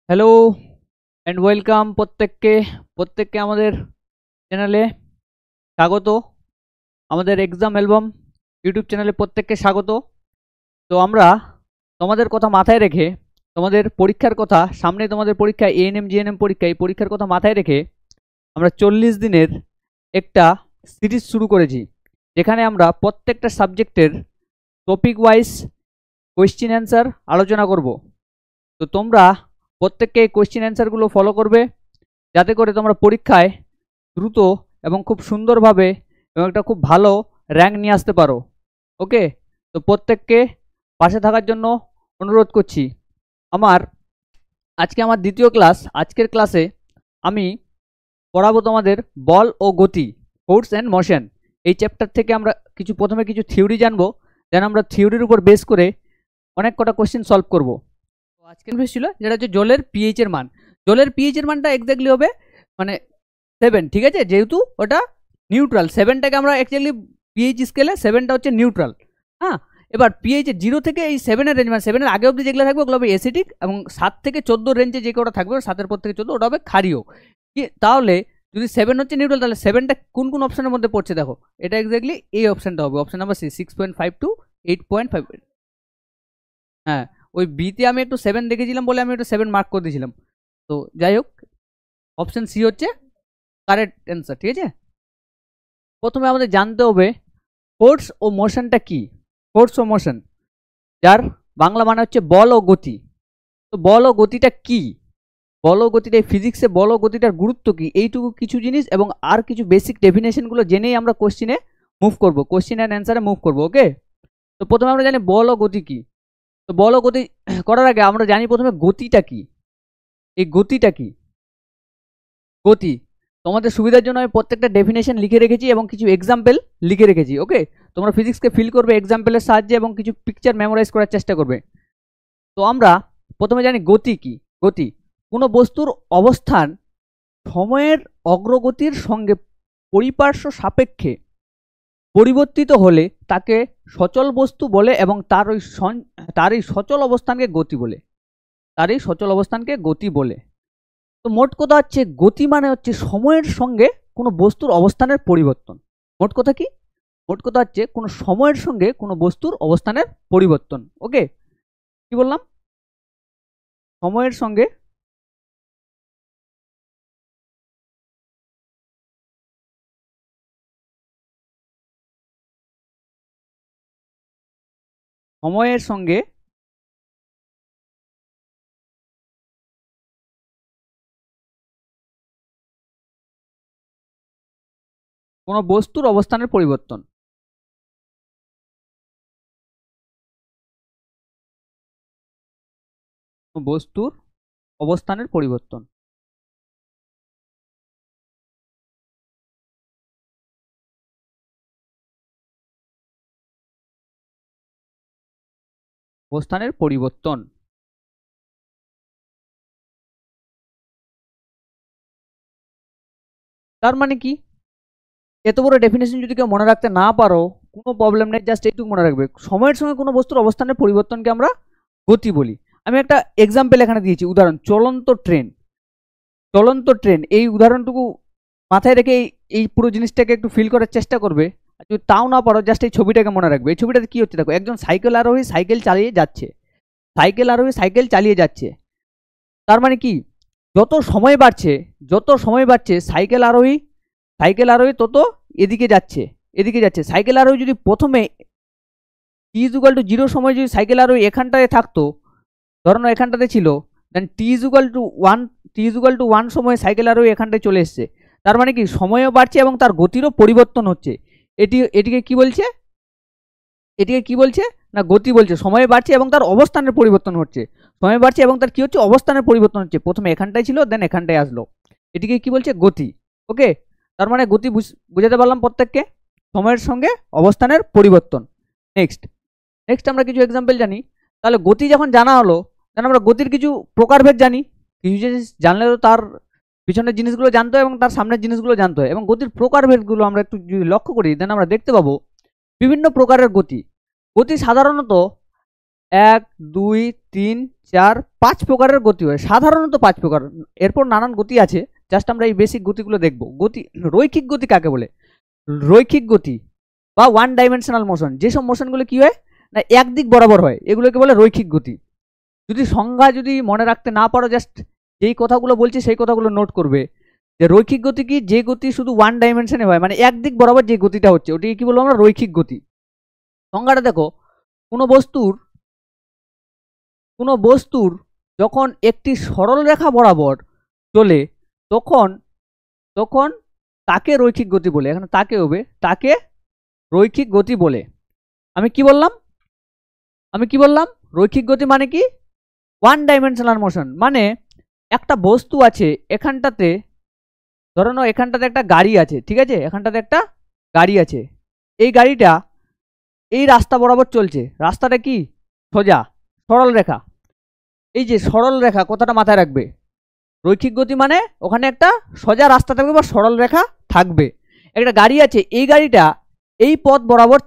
Hello and welcome প্রত্যেককে আমাদের চ্যানেলে স্বাগত। আমাদের এক্সাম অ্যালবাম ইউটিউব চ্যানেলে প্রত্যেককে স্বাগত। তো আমরা তোমাদের কথা মাথায় রেখে, তোমাদের পরীক্ষার কথা সামনে, তোমাদের পরীক্ষা এএনএম জিএনএম পরীক্ষা, এই পরীক্ষার কথা মাথায় রেখে আমরা 40 দিনের একটা সিরিজ শুরু করেছি, যেখানে আমরা প্রত্যেকটা সাবজেক্টের টপিক ওয়াইজ কোয়েশ্চেন অ্যান্সার আলোচনা করব। তো তোমরা প্রত্যেককে এই কোয়েশ্চেন অ্যান্সারগুলো ফলো করবে, যাতে করে তোমরা পরীক্ষায় দ্রুত এবং খুব সুন্দরভাবে এবং একটা খুব ভালো র্যাঙ্ক নিয়ে আসতে পারো। ওকে, তো প্রত্যেককে পাশে থাকার জন্য অনুরোধ করছি। আজকে আমার দ্বিতীয় ক্লাস। আজকের ক্লাসে আমি পড়াবো তোমাদের বল ও গতি, ফোর্স অ্যান্ড মোশন। এই চ্যাপ্টার থেকে আমরা প্রথমে কিছু থিওরি জানবো, যেন আমরা থিওরির উপর বেস করে অনেক কটা কোশ্চেন সলভ করব। তো আজকের বিষয় ছিল যেটা হচ্ছে জলের পিএইচ এর মান। জলের পিএইচ এর মানটা এক্স্যাক্টলি হবে মানে 7, ঠিক আছে, যেহেতু ওটা নিউট্রাল। 7টাকে আমরা অ্যাকচুয়ালি পিএইচ স্কেলে 7টা হচ্ছে নিউট্রাল। হ্যাঁ, এবার পিএইচ 0 থেকে এই 7-এর রেঞ্জ, মানে 7-এর আগে অবধি যেগুলো থাকবে ওগুলো হবে অ্যাসিডিক, এবং 7 থেকে 14 রেঞ্জে যে কটা থাকবে 7-এর পর থেকে 14 ওটা হবে ক্ষারীয়। তাহলে যদি 7 হচ্ছে নিউট্রাল, তাহলে 7টা কোন কোন অপশনের মধ্যে পড়ছে দেখো, এটা এক্স্যাক্টলি এই অপশনটা হবে, অপশন নাম্বার সি, 6.5 টু 8.5। হ্যাঁ, ওই বিতে আমি একটু 7 দেখেছিলাম বলে আমি একটু 7 মার্ক করে দিয়েছিলাম। তো যাই হোক, অপশন সি হচ্ছে কারেক্ট অ্যান্সার, ঠিক আছে। প্রথমে আমাদের জানতে হবে ফোর্স ও মোশনটা কি। ফোর্স ও মোশন, যার বাংলা মানে হচ্ছে বল ও গতি। তো বল ও গতিটা কি, বল ও গতিটা ফিজিক্সে বল ও গতিটার গুরুত্ব কি, এইটুকু কিছু জিনিস এবং আর কিছু বেসিক ডেফিনেশনগুলো জেনেই আমরা কোশ্চিনে মুভ করব, কোশ্চিন অ্যান্ড অ্যান্সারে মুভ করব। ওকে, তো প্রথমে আমরা জানি বল ও গতি কি। তো বল ও গতি করার আগে আমরা জানি প্রথমে গতিটা কি। এই গতিটা কি, গতি তোমাদের সুবিধার জন্য আমি প্রত্যেকটা ডেফিনেশন লিখে রেখেছি এবং কিছু এক্সাম্পল লিখে রেখেছি। ওকে, তোমরা ফিজিক্সকে ফিল করবে এক্সাম্পলের সাহায্যে এবং কিছু পিকচার মেমোরাইজ করার চেষ্টা করবে। তো আমরা প্রথমে জানি গতি কি। গতি কোনো বস্তুর অবস্থান সময়ের অগ্রগতির সঙ্গে পরিপার্শ্ব সাপেক্ষে পরিবর্তিত হলে তাকে সচল বস্তু বলে, এবং তার এই সচল অবস্থানকে গতি বলে। তো মোট কথা হচ্ছে গতি মানে হচ্ছে সময়ের সঙ্গে কোনো বস্তুর অবস্থানের পরিবর্তন। মোট কথা কি, মোট কথা হচ্ছে কোনো সময়ের সঙ্গে কোনো বস্তুর অবস্থানের পরিবর্তন। ওকে, কি বললাম, সময়ের সঙ্গে সময়ের সঙ্গে কোনো বস্তুর অবস্থানের পরিবর্তন। বস্তুর অবস্থানের পরিবর্তন। অবস্থানের পরিবর্তন তার মানে কি, এত বড় ডেফিনেশন যদি কেউ মনে রাখতে না পারো কোনো প্রবলেম নেই, জাস্ট এইটুকু মনে রাখবে, সময়ের সঙ্গে কোনো বস্তুর অবস্থানের পরিবর্তনকে আমরা গতি বলি। আমি একটা এক্সাম্পল এখানে দিয়েছি, উদাহরণ চলন্ত ট্রেন। এই উদাহরণটুকু মাথায় রেখে এই পুরো জিনিসটাকে একটু ফিল করার চেষ্টা করবে। যদি তাও না পারো, জাস্ট এই ছবিটাকে মনে রাখবে। এই ছবিটাতে কি হচ্ছে দেখো, একজন সাইকেল আরোহী সাইকেল চালিয়ে যাচ্ছে। তার মানে কি, যত সময় বাড়ছে সাইকেল আরোহী তত এদিকে যাচ্ছে। সাইকেল আরোহী যদি প্রথমে t=0 সময় যদি সাইকেল আরোহী এখানটায় থাকতো, ধরো এখানটাতে ছিল, দেন t=1 সময় সাইকেল আরোহী এখানটায় চলে এসছে। তার মানে কি, সময়ও বাড়ছে এবং তার গতিরও পরিবর্তন হচ্ছে। এটিকে কি বলছে না গতি বলছে। সময় বাড়ছে এবং তার অবস্থানের পরিবর্তন হচ্ছে। সময় বাড়ছে এবং তার কি হচ্ছে, অবস্থানের পরিবর্তন হচ্ছে। প্রথমে এখানটায় ছিল, দেন এখানটায় আসলো, এটিকে কি বলছে, গতি। ওকে, তার মানে গতি বুঝাতে পারলাম প্রত্যেককে, সময়ের সঙ্গে অবস্থানের পরিবর্তন। নেক্সট আমরা কিছু এক্সাম্পল জানি। তাহলে গতি যখন জানা হলো, দেন আমরা গতির কিছু প্রকারভেদ জানি। কিছু জিনিস জানলে তো তার পিছনের জিনিসগুলো জানতে হয় এবং তার সামনের জিনিসগুলো জানতে হয়, এবং গতির প্রকারভেদগুলো আমরা একটু যদি লক্ষ্য করি, দেন আমরা দেখতে পাবো বিভিন্ন প্রকারের গতি সাধারণত 1 2 3 4 5 প্রকারের গতি হয়, সাধারণত 5 প্রকার। এরপর নানান গতি আছে, জাস্ট আমরা এই বেসিক গতিগুলো দেখব। গতি, রৈখিক গতি কাকে বলে? রৈখিক গতি বা ওয়ান ডাইমেনশনাল মোশন, যেসব মোশনগুলো কি হয় না একদিক বরাবর হয়, এগুলোকে বলে রৈখিক গতি। যদি সংজ্ঞা যদি মনে রাখতে না পারো, জাস্ট যেই কথাগুলো বলছি সেই কথাগুলো নোট করবে যে রৈখিক গতি কি, যে গতি শুধু ওয়ান ডাইমেনশনে হয়, মানে একদিক বরাবর যে গতিটা হচ্ছে ওটাকে কি বলবো আমরা? রৈখিক গতি। সংজ্ঞাটা দেখো, কোনো বস্তুর যখন একটি সরল রেখা বরাবর চলে তখন তাকে রৈখিক গতি বলে। এখানে তাকে হবে, তাকে রৈখিক গতি বলে। আমি কি বললাম? রৈখিক গতি মানে কি? One dimensional motion. মানে একটা বস্তু আছে এখানটাতে, ধরো না এখানটাতে একটা গাড়ি আছে, ঠিক আছে, এখানটাতে একটা গাড়ি আছে, এই গাড়িটা এই রাস্তা বরাবর চলছে, রাস্তাটা কি? সোজা সরল রেখা। এই যে সরল রেখা, কথাটা মাথায় রাখবে। রৈখিক গতি মানে ওখানে একটা সোজা রাস্তা থাকবে বা সরল রেখা থাকবে। একটা গাড়ি আছে, এই গাড়িটা এই পথ বরাবর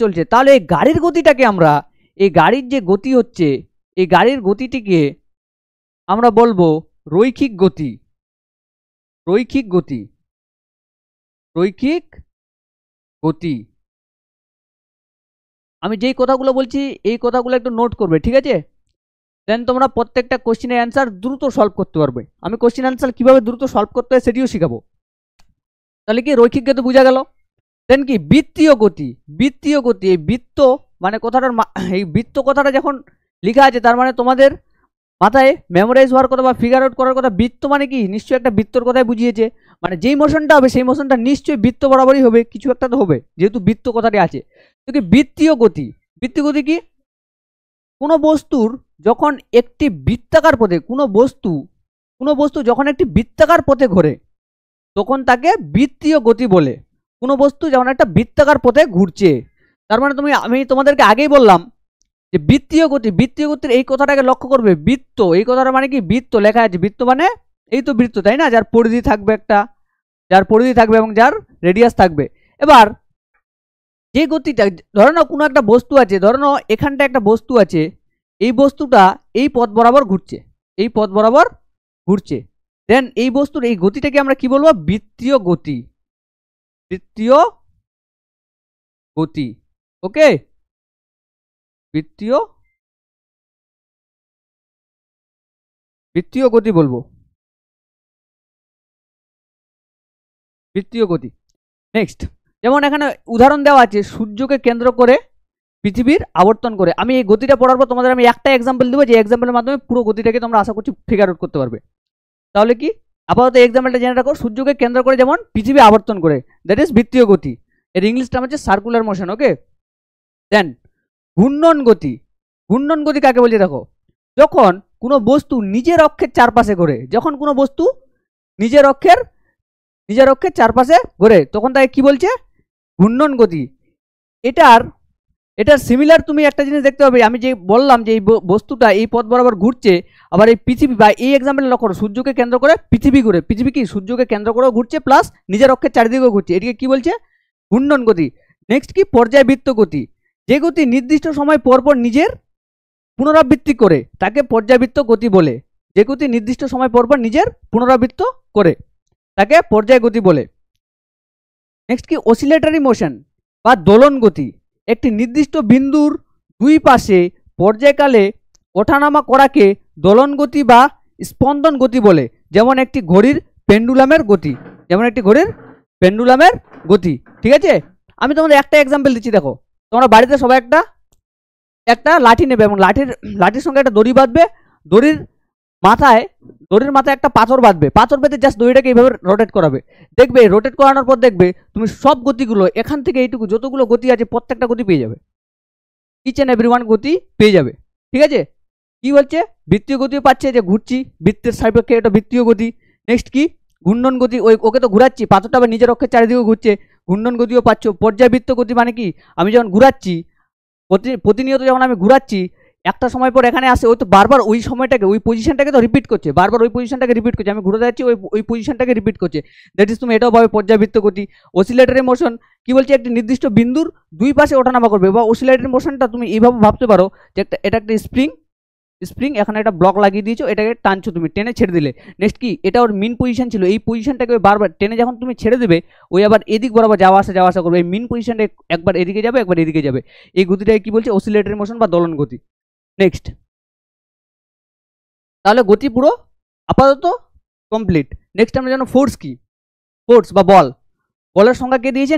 চলছে, তাহলে এই গাড়ির গতিটাকে আমরা, এই গাড়ির যে গতি হচ্ছে, এই গাড়ির গতিটিকে আমরা বলবো রৈখিক গতি। আমি যেই কথাগুলো বলছি এই কথাগুলো একটু নোট করবে, ঠিক আছে? দেন তোমরা প্রত্যেকটা কোশ্চেনের অ্যান্সার দ্রুত সলভ করতে পারবে। আমি কোশ্চেন অ্যান্সার কিভাবে দ্রুত সলভ করতে হয় সেটিও শেখাবো। তাহলে কি রৈখিক গতি বোঝা গেল। দেন কি বৃত্তীয় গতি। এই বৃত্ত মানে কথাটার এই বৃত্ত কথাটা যখন লেখা আছে, তার মানে তোমাদের মাথায় মেমোরাইজ হওয়ার কথা বা ফিগার আউট করার কথা। বৃত্ত মানে কি? নিশ্চয়ই একটা বৃত্তর কথাই বুঝিয়েছে, মানে যেই মোশনটা হবে সেই মোশনটা নিশ্চয়ই বৃত্ত বরাবরই হবে, কিছু একটা তো হবে, যেহেতু বৃত্ত কথাটি আছে। তো কি বৃত্তীয় গতি কি? কোনো বস্তুর যখন একটি বৃত্তাকার পথে, কোনো বস্তু যখন একটি বৃত্তাকার পথে ঘোরে তখন তাকে বৃত্তীয় গতি বলে। কোনো বস্তু যখন একটা বৃত্তাকার পথে ঘুরছে, তার মানে আমি তোমাদেরকে আগেই বললাম যে বৃত্তীয় গতির এই কথাটাকে লক্ষ্য করবে। বৃত্ত, এই কথাটা মানে কি? বৃত্ত লেখা আছে, বৃত্ত মানে এই তো বৃত্ত, তাই না? যার পরিধি থাকবে এবং যার রেডিয়াস থাকবে। এবার যে গতিটা, ধরো না কোনো একটা বস্তু আছে, ধরো না এখানটা একটা বস্তু আছে, এই বস্তুটা এই পথ বরাবর ঘুরছে, দেন এই বস্তুর এই গতিটাকে আমরা কি বলবো? বৃত্তীয় গতি। ওকে, বৃত্তীয় গতি বলবো, বৃত্তীয় গতি। নেক্সট, যেমন এখানে উদাহরণ দেওয়া আছে, সূর্যকে কেন্দ্র করে পৃথিবীর আবর্তন করে। আমি এই গতিটা পড়ার পর তোমাদের আমি একটা এক্সাম্পল দেবো, যে এক্সাম্পলের মাধ্যমে পুরো গতিটাকে তোমরা আশা করছি ফিগার আউট করতে পারবে। তাহলে কি আপাতত এক্সাম্পলটা জেনে রাখো, সূর্যকে কেন্দ্র করে যেমন পৃথিবী আবর্তন করে, দ্যাট ইজ বৃত্তীয় গতি। এর ইংলিশটা হচ্ছে সার্কুলার মোশন। ওকে, দেন ঘূর্ণন গতি কাকে বলছে দেখো, যখন কোনো বস্তু নিজের অক্ষের চারপাশে ঘোরে, নিজের অক্ষের চারপাশে ঘোরে তখন তাকে কি বলছে? ঘূর্ণন গতি। এটার সিমিলার তুমি একটা জিনিস দেখতে পাবে, আমি যে বললাম যে এই বস্তুটা এই পথ বরাবর ঘুরছে, আবার এই পৃথিবী বা এই এক্সাম্পলে লক্ষ্য করো, সূর্যকে কেন্দ্র করে পৃথিবী ঘুরে, পৃথিবী কি সূর্যকে কেন্দ্র করেও ঘুরছে প্লাস নিজের অক্ষের চারিদিকেও ঘুরছে, এটিকে কি বলছে? ঘূর্ণন গতি। নেক্সট কি? পর্যায়বৃত্ত গতি। যে গতি নির্দিষ্ট সময় পরপর নিজের পুনরাবৃত্তি করে তাকে পর্যায়বৃত্ত গতি বলে। যে গতি নির্দিষ্ট সময় পরপর নিজের পুনরাবৃত্ত করে তাকে পর্যায় গতি বলে। নেক্সট কি? অসিলেটরি মোশন বা দোলন গতি। একটি নির্দিষ্ট বিন্দুর দুই পাশে পর্যায়কালে ওঠানামা করাকে দোলন গতি বা স্পন্দন গতি বলে, যেমন একটি ঘড়ির পেন্ডুলামের গতি। ঠিক আছে, আমি তোমাদের একটা এক্সাম্পল দিচ্ছি। দেখো, তোমরা বাড়িতে সবাই একটা লাঠি নেবে এবং লাঠির সঙ্গে একটা দড়ি বাঁধবে, দড়ির মাথায় একটা পাথর বাঁধবে, পাথর বেঁধে জাস্ট দড়িটাকে এইভাবে রোটেট করাবে। দেখবে রোটেট করানোর পর দেখবে তুমি সব গতিগুলো এখান থেকে এইটুকু যতগুলো গতি আছে প্রত্যেকটা গতি পেয়ে যাবে, ইচ এন্ড এভরি ওয়ান গতি পেয়ে যাবে। ঠিক আছে, কি বলছে? বৃত্তীয় গতিও পাচ্ছে, যে ঘুরছি বৃত্তের সাপেক্ষে, এটা বৃত্তীয় গতি। নেক্সট কি? ঘূর্ণন গতি, ওকে তো ঘুরাচ্ছি, পাথরটা আবার নিজের অক্ষের চারিদিকে ঘুরছে, ঘূর্ণন গতিও পাচ্ছ। পর্যায়বৃত্ত গতি মানে কি? আমি যখন ঘুরাচ্ছি, প্রতিনিয়ত যখন আমি ঘুরাচ্ছি একটা সময় পর এখানে আসে, ওই তো বারবার ওই সময়টাকে, ওই পজিশনটাকে তো রিপিট করছে, বারবার ওই পজিশনটাকে রিপিট করছে, আমি ঘুরে যাচ্ছি ওই পজিশনটাকে রিপিট করছে। দ্যাট ইজ তুমি এটাও ভাবে পর্যাবৃত্ত গতি। অসিলেটরি মোশন কি বলছে, একটি নির্দিষ্ট বিন্দুর দুই পাশে ওঠানামা করবে, বা অসিলেটরি মোশনটা তুমি এইভাবে ভাবতে পারো যে এটা একটা স্প্রিং এখানে একটা ব্লক লাগিয়ে দিয়েছো, এটাকে টানছো, তুমি টেনে ছেড়ে দিলে। নেক্সট কি, এটা ওর মিন পজিশন ছিল, এই পজিশনটাকে বারবার টেনে যখন তুমি ছেড়ে দেবে, ওই আবার এদিক বরাবর যাওয়া আসা করবে, এই মিন পজিশনটা একবার এদিকে যাবে একবার এদিকে যাবে, এই গতিটাকে কি বলছে, অসিলেটরি মোশন বা দোলন গতি। নেক্সট, তাহলে গতি পুরো আপাতত কমপ্লিট। নেক্সট আমরা জানো ফোর্স কি, ফোর্স বা বলের সংজ্ঞা কে দিয়েছে,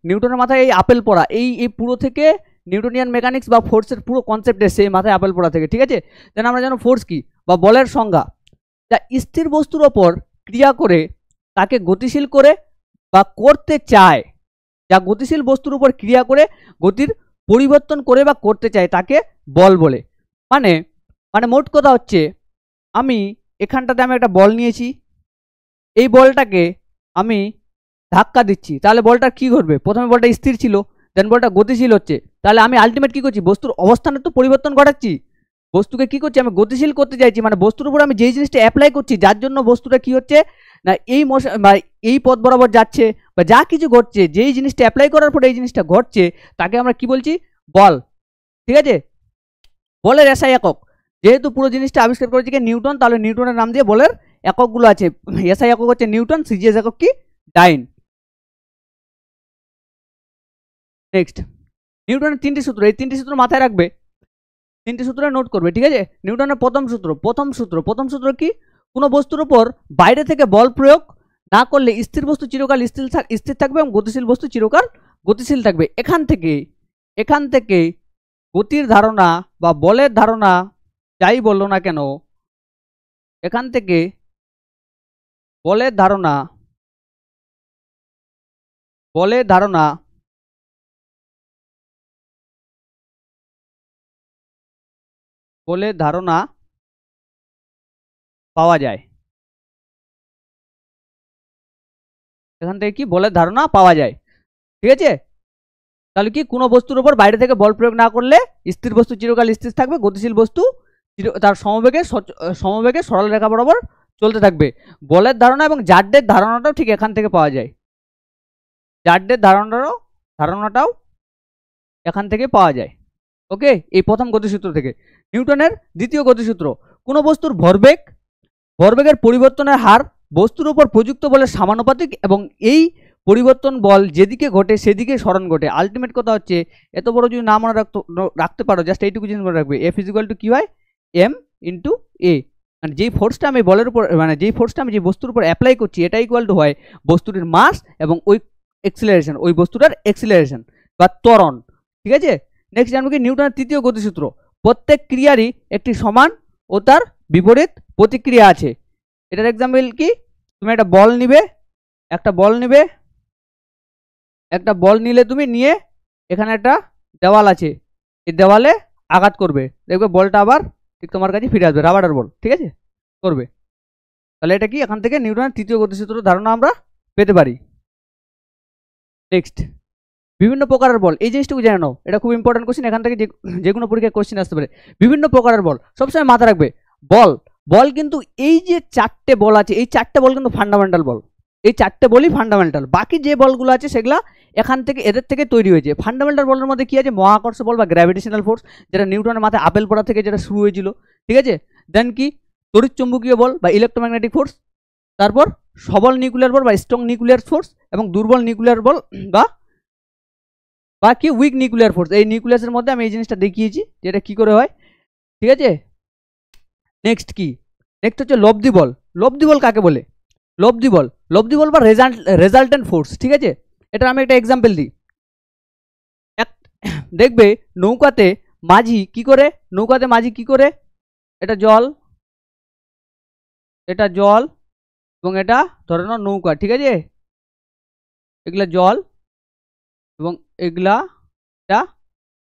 নিউটনের মাথায় এই আপেল পড়া, এই পুরো থেকে নিউটনিয়ান মেকানিক্স বা ফোর্সের পুরো কনসেপ্ট এসে মাথায় আপেল পড়া থেকে, ঠিক আছে। দেন আমরা জানো ফোর্স কি বা বলের সংজ্ঞা, যা স্থির বস্তুর ওপর ক্রিয়া করে তাকে গতিশীল করে বা করতে চায়, যা গতিশীল বস্তুর উপর ক্রিয়া করে গতির পরিবর্তন করে বা করতে চায় তাকে বল বলে। মানে মোট কথা হচ্ছে, আমি এখানটাতে আমি একটা বল নিয়েছি, এই বলটাকে আমি ধাক্কা দিচ্ছি, তাহলে বলটা কি করবে, প্রথমে বলটা স্থির ছিল, দেন বলটা গতিশীল হচ্ছে, তাহলে আমি আলটিমেট কি করছি, বস্তুর অবস্থানের তো পরিবর্তন ঘটাচ্ছি, বস্তুকে কি করছি, আমি গতিশীল করতে চাইছি, মানে বস্তুর উপর আমি যেই জিনিসটা অ্যাপ্লাই করছি, যার জন্য বস্তুটা কি হচ্ছে না, এই মোশন বা এই পথ বরাবর যাচ্ছে বা যা কিছু ঘটছে, যেই জিনিসটা অ্যাপ্লাই করার পরে এই জিনিসটা ঘটছে, তাকে আমরা কি বলছি, বল, ঠিক আছে। বলের এসআই একক, যেহেতু পুরো জিনিসটা আবিষ্কার করেছে কি নিউটন, তাহলে নিউটনের নাম দিয়ে বলের এককগুলো আছে, এসআই একক হচ্ছে নিউটন, সিজিএস একক কি ডাইন। নেক্সট, নিউটনের তিনটি সূত্র, এই তিনটি সূত্র মাথায় রাখবে, তিনটি সূত্র নোট করবে, ঠিক আছে। নিউটনের প্রথম সূত্র কি, কোনো বস্তুর উপর বাইরে থেকে বল প্রয়োগ না করলে স্থির বস্তু চিরকাল স্থির থাকবে এবং গতিশীল বস্তু চিরকাল গতিশীল থাকবে। এখান থেকে গতির ধারণা বা বলের ধারণা যাই বললো না কেন, এখান থেকে বলের ধারণা পাওয়া যায়, এখান থেকে কি বলের ধারণা পাওয়া যায়, ঠিক আছে। তাহলে কি, কোনো বস্তুর উপর বাইরে থেকে বল প্রয়োগ না করলে স্থির বস্তু চিরকাল স্থির থাকবে, গতিশীল বস্তু তার সমবেগে সরল রেখা বরাবর চলতে থাকবে। বলের ধারণা এবং জাড্ডের ধারণাটাও ঠিক এখান থেকে পাওয়া যায়, জাড্ডের ধারণাটাও এখান থেকে পাওয়া যায়। ওকে, এই প্রথম গতিসূত্র থেকে। নিউটনের দ্বিতীয় গতিসূত্র, কোনো বস্তুর ভরবেগের পরিবর্তনের হার বস্তুর উপর প্রযুক্ত বলের সমানুপাতিক এবং এই পরিবর্তন বল যেদিকে ঘটে সেদিকে সরণ ঘটে। আলটিমেট কথা হচ্ছে, এত বড় যদি না মনে রাখতে পারো, জাস্ট এইটুকু জিনিস মনে রাখবে, এফ ইজিক্যাল টু কি হয়, এম ইন্টু এ, মানে যেই ফোর্সটা আমি বলের উপর, মানে যেই ফোর্সটা আমি যে বস্তুর উপর অ্যাপ্লাই করছি, এটা ইকুয়াল টু হয় বস্তুটির মাস এবং ওই এক্সিলারেশন, ওই বস্তুটার এক্সিলারেশন বা ত্বরণ, ঠিক আছে। নেক্সট জানবো কি, নিউটনের তৃতীয় গতিসূত্র, প্রত্যেক ক্রিয়ারই একটি সমান ও তার বিপরীত প্রতিক্রিয়া আছে। এটার এক্সাম্পল কি, তুমি একটা বল নিলে তুমি নিয়ে এখানে একটা দেওয়াল আছে, এই দেওয়ালে আঘাত করবে, দেখবে বলটা আবার ঠিক তোমার কাছে ফিরে আসবে, রাবারের বল, ঠিক আছে, করবে। তাহলে এটা কি, এখান থেকে নিউটনের তৃতীয় গতিসূত্র ধারণা আমরা পেতে পারি। নেক্সট, বিভিন্ন প্রকারের বল, এই জিনিসটুকু জেনে নাও, এটা খুব ইম্পর্টেন্ট কোশ্চেন, এখান থেকে যে কোনো পরীক্ষায় কোশ্চেন আসতে পারে। বিভিন্ন প্রকারের বল সবসময় মাথা রাখবে, বল কিন্তু এই যে চারটে বল আছে, এই চারটে বল কিন্তু ফান্ডামেন্টাল বল, এই চারটে বলই ফান্ডামেন্টাল, বাকি যে বলগুলো আছে সেগুলা এখান থেকে এদের থেকে তৈরি হয়েছে। ফান্ডামেন্টাল বলের মধ্যে কি আছে, মহাকর্ষ বল বা গ্র্যাভিটেশনাল ফোর্স, যেটা নিউটনের মাথায় আপেল পড়া থেকে যেটা শুরু হয়েছিল, ঠিক আছে। দেন কি, তড়িৎচুম্বকীয় বল বা ইলেকট্রোম্যাগনেটিক ফোর্স, তারপর সবল নিউক্লিয়ার বল বা স্ট্রং নিউক্লিয়ার ফোর্স এবং দুর্বল নিউক্লিয়ার বল বা কি উইক নিউক্লিয়ার ফোর্স। এই নিউক্লিয়াসের মধ্যে আমি এই জিনিসটা দেখিয়েছি যেটা কি করে হয়, ঠিক আছে। নেক্সট হচ্ছে লব্ধি বল কাকে বলে, লব্ধি বল বা রেজাল্টেন্ট ফোর্স, ঠিক আছে। এটা আমি একটা এক্সাম্পল দিই, দেখবে নৌকাতে মাঝি কি করে, এটা জল এবং এটা ধরে নাও নৌকা, ঠিক আছে, এগুলা জল এবং এগুলা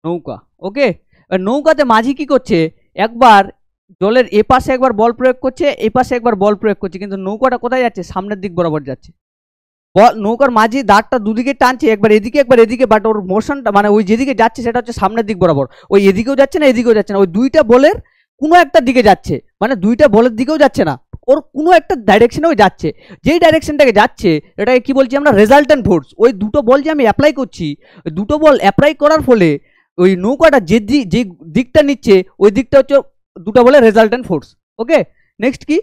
নৌকা। ওকে, নৌকাতে মাঝি কি করছে, একবার জলের এ পাশে একবার বল প্রয়োগ করছে, এই পাশে একবার বল প্রয়োগ করছে, কিন্তু নৌকাটা কোথায় যাচ্ছে, সামনের দিক বরাবর যাচ্ছে, নৌকার মাঝি দাঁড়টা দুদিকে টানছে, একবার এদিকে একবার এদিকে, বাট ওর মোশনটা মানে ওই যেদিকে যাচ্ছে সেটা হচ্ছে সামনের দিক বরাবর, ওই এদিকেও যাচ্ছে না এদিকেও যাচ্ছে না, ওই দুইটা বলের কোনো একটা দিকে যাচ্ছে, মানে দুইটা বলের দিকেও যাচ্ছে না, ওর কোনো একটা ডাইরেকশনেও যাচ্ছে, যেই ডাইরেকশনটাকে যাচ্ছে এটাকে কি বলছি আমরা রেজাল্টেন্ট ফোর্স। ওই দুটো বল যে আমি অ্যাপ্লাই করছি, দুটো বল অ্যাপ্লাই করার ফলে ওই নৌকাটা যে দিকটা নিচ্ছে ওই দিকটা হচ্ছে দুটো বলের রেজাল্টেন্ট ফোর্স। ওকে, নেক্সট কি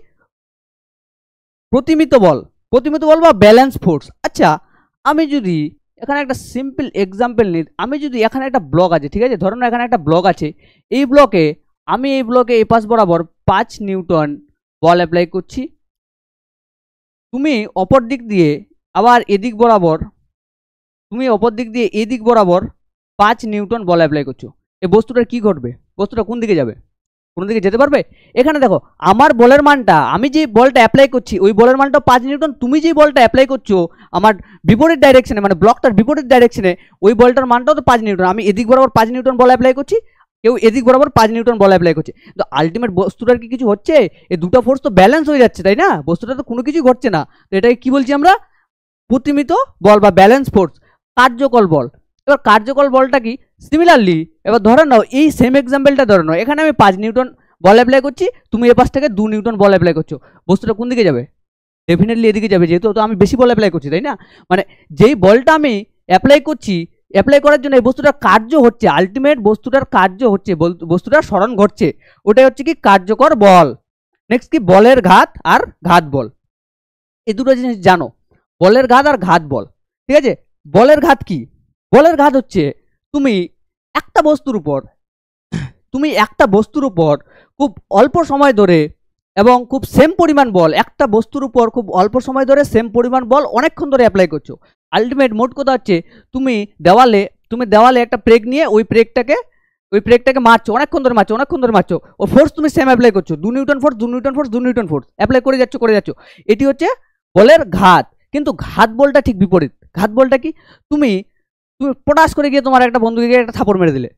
প্রতিমিত বল, প্রতিমিত বল বা ব্যালেন্স ফোর্স। আচ্ছা, আমি যদি এখানে একটা সিম্পল এক্সাম্পল নিই, আমি যদি এখানে একটা ব্লক আছে, ঠিক আছে, ধরুন এখানে একটা ব্লক আছে, এই ব্লকে আমি এই ব্লকে এই পাশ বরাবর 5 নিউটন বল অ্যাপ্লাই করছি, তুমি অপর দিক দিয়ে আবার এদিক বরাবর, তুমি অপর দিক দিয়ে এদিক বরাবর 5 নিউটন বল অ্যাপ্লাই করছো, এই বস্তুটার কি ঘটবে? বস্তুটা কোন দিকে যাবে? কোন দিকে যেতে পারবে? এখানে দেখো আমার বলের মানটা, আমি যে বলটা অ্যাপ্লাই করছি ওই বলের মানটা 5 নিউটন, তুমি যে বলটা অ্যাপ্লাই করছো আমার বিপরীত ডাইরেকশনে মানে ব্লকটার বিপরীত ডাইরেকশনে ওই বলটার মানটাও তো 5 নিউটন, আমি এদিক বরাবর 5 নিউটন বল অ্যাপ্লাই করছি, কেউ এদিক বরাবর 5 নিউটন বল অ্যাপ্লাই করছে, তো আলটিমেট বস্তুটার কি কিছু হচ্ছে? এই দুটো ফোর্স তো ব্যালেন্স হয়ে যাচ্ছে, তাই না? বস্তুটা তো কোনো কিছুই ঘটছে না, তো এটাকে কি বলছি আমরা? প্রতিমিত বল বা ব্যালেন্স ফোর্স। কার্যকল বল, এবার কার্যকল বলটা কি? সিমিলারলি এবার ধরে নাও এই সেম এক্সাম্পলটা ধরে নাও, এখানে আমি 5 নিউটন বল অ্যাপ্লাই করছি, তুমি এ পাশ থেকে 2 নিউটন বল অ্যাপ্লাই করছো, বস্তুটা কোন দিকে যাবে? ডেফিনেটলি এদিকে যাবে, যেহেতু তো আমি বেশি বল অ্যাপ্লাই করছি, তাই না? মানে যেই বলটা আমি অ্যাপ্লাই করছি, অ্যাপ্লাই করার জন্য এই বস্তুটার কার্য হচ্ছে, আলটিমেট বস্তুটার কার্য হচ্ছে, বস্তুটার স্মরণ ঘটছে, ওটাই হচ্ছে কি কার্যকর বল। নেক্সট কি বলের ঘাত আর ঘাত বল, এই দুটো জিনিস জানো, বলের ঘাত আর ঘাত বল, ঠিক আছে? বলের ঘাত কি? বলের ঘাত হচ্ছে তুমি একটা বস্তুর উপর, তুমি একটা বস্তুর উপর খুব অল্প সময় ধরে এবং খুব সেম পরিমাণ বল, একটা বস্তুর উপর খুব অল্প সময় ধরে সেম পরিমাণ বল অনেকক্ষণ ধরে অ্যাপ্লাই করছো, আলটিমেট মোট কথা হচ্ছে তুমি দেওয়ালে একটা প্রেগ নিয়ে ওই প্রেগটাকে মারছো, অনেকক্ষণ ধরে মারছো, ও ফোর্স তুমি সেম অ্যাপ্লাই করছো, 2 Newton force 2 Newton force 2 Newton force apply করে যাচ্ছ, এটি হচ্ছে বলের ঘাত। কিন্তু ঘাত বলটা ঠিক বিপরীত। ঘাত বলটা কি? তুমি তুমি পটাশ করে গিয়ে তোমার একটা বন্ধুকে গিয়ে একটা থাপড় মেরে দিলে,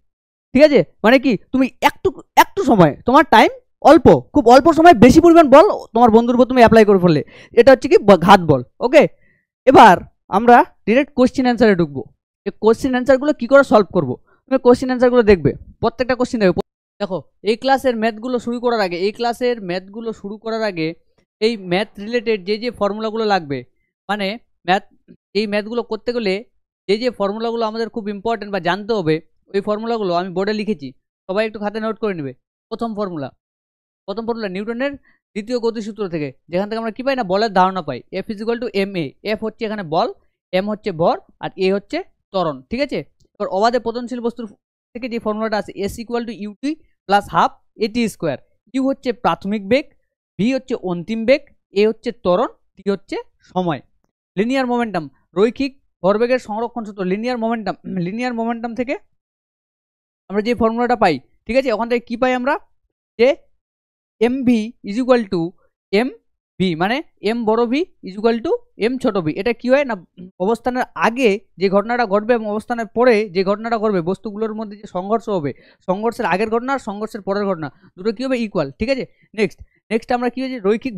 ঠিক আছে, মানে কি তুমি একটু একটু সময়, তোমার টাইম অল্প, খুব অল্প সময় বেশি পরিমাণ বল তোমার বন্ধুর উপর তুমি অ্যাপ্লাই করে ফেললে, এটা হচ্ছে কি ঘাত বল। ওকে, এবার আমরা ডিরেক্ট কোশ্চেন অ্যান্সারে ঢুকবো, এই কোশ্চেন অ্যান্সারগুলো কি করে সলভ করবো, তুমি কোশ্চেন অ্যান্সারগুলো দেখবে, প্রত্যেকটা কোশ্চেন দেখবে। দেখো এই ক্লাসের ম্যাথগুলো শুরু করার আগে এই ম্যাথ রিলেটেড যে ফর্মুলাগুলো লাগবে, মানে এই ম্যাথগুলো করতে গেলে যে ফর্মুলাগুলো আমাদের খুব ইম্পর্টেন্ট বা জানতে হবে, ওই ফর্মুলাগুলো আমি বোর্ডে লিখেছি, সবাই একটু খাতে নোট করে নেবে। প্রথম ফর্মুলা নিউটনের দ্বিতীয় গতিসূত্র থেকে, যেখান থেকে আমরা কি পাই না, বলের ধারণা পাই, F equal to m A, F হচ্ছে এখানে বল, এম হচ্ছে ভর, আর এ হচ্ছে ত্বরণ, ঠিক আছে? এবার অবাধে পতনশীল বস্তুর থেকে যে ফর্মুলাটা আছে, s equal to u t plus half a t square, u হচ্ছে প্রাথমিক বেগ, ভি হচ্ছে অন্তিম বেগ, এ হচ্ছে ত্বরণ, টি হচ্ছে সময়। লিনিয়ার মোমেন্টাম, রৈখিক ভরবেগের সংরক্ষণ সূত্র, লিনিয়ার মোমেন্টাম থেকে আমরা যে ফর্মুলাটা পাই, ঠিক আছে, ওখান থেকে কি পাই আমরা, যে m v is equal to M v, মানে এম বড় v is equal to m ছোট ভি। এটা কি হয় না, অবস্থানের আগে যে ঘটনাটা ঘটবে এবং অবস্থানের পরে যে ঘটনাটা ঘটবে, বস্তুগুলোর মধ্যে যে সংঘর্ষ হবে, সংঘর্ষের আগের ঘটনা আর সংঘর্ষের পরের ঘটনা দুটো কি হবে, ইকুয়াল, ঠিক আছে? নেক্সট আমরা কি হয়েছে, রৈখিক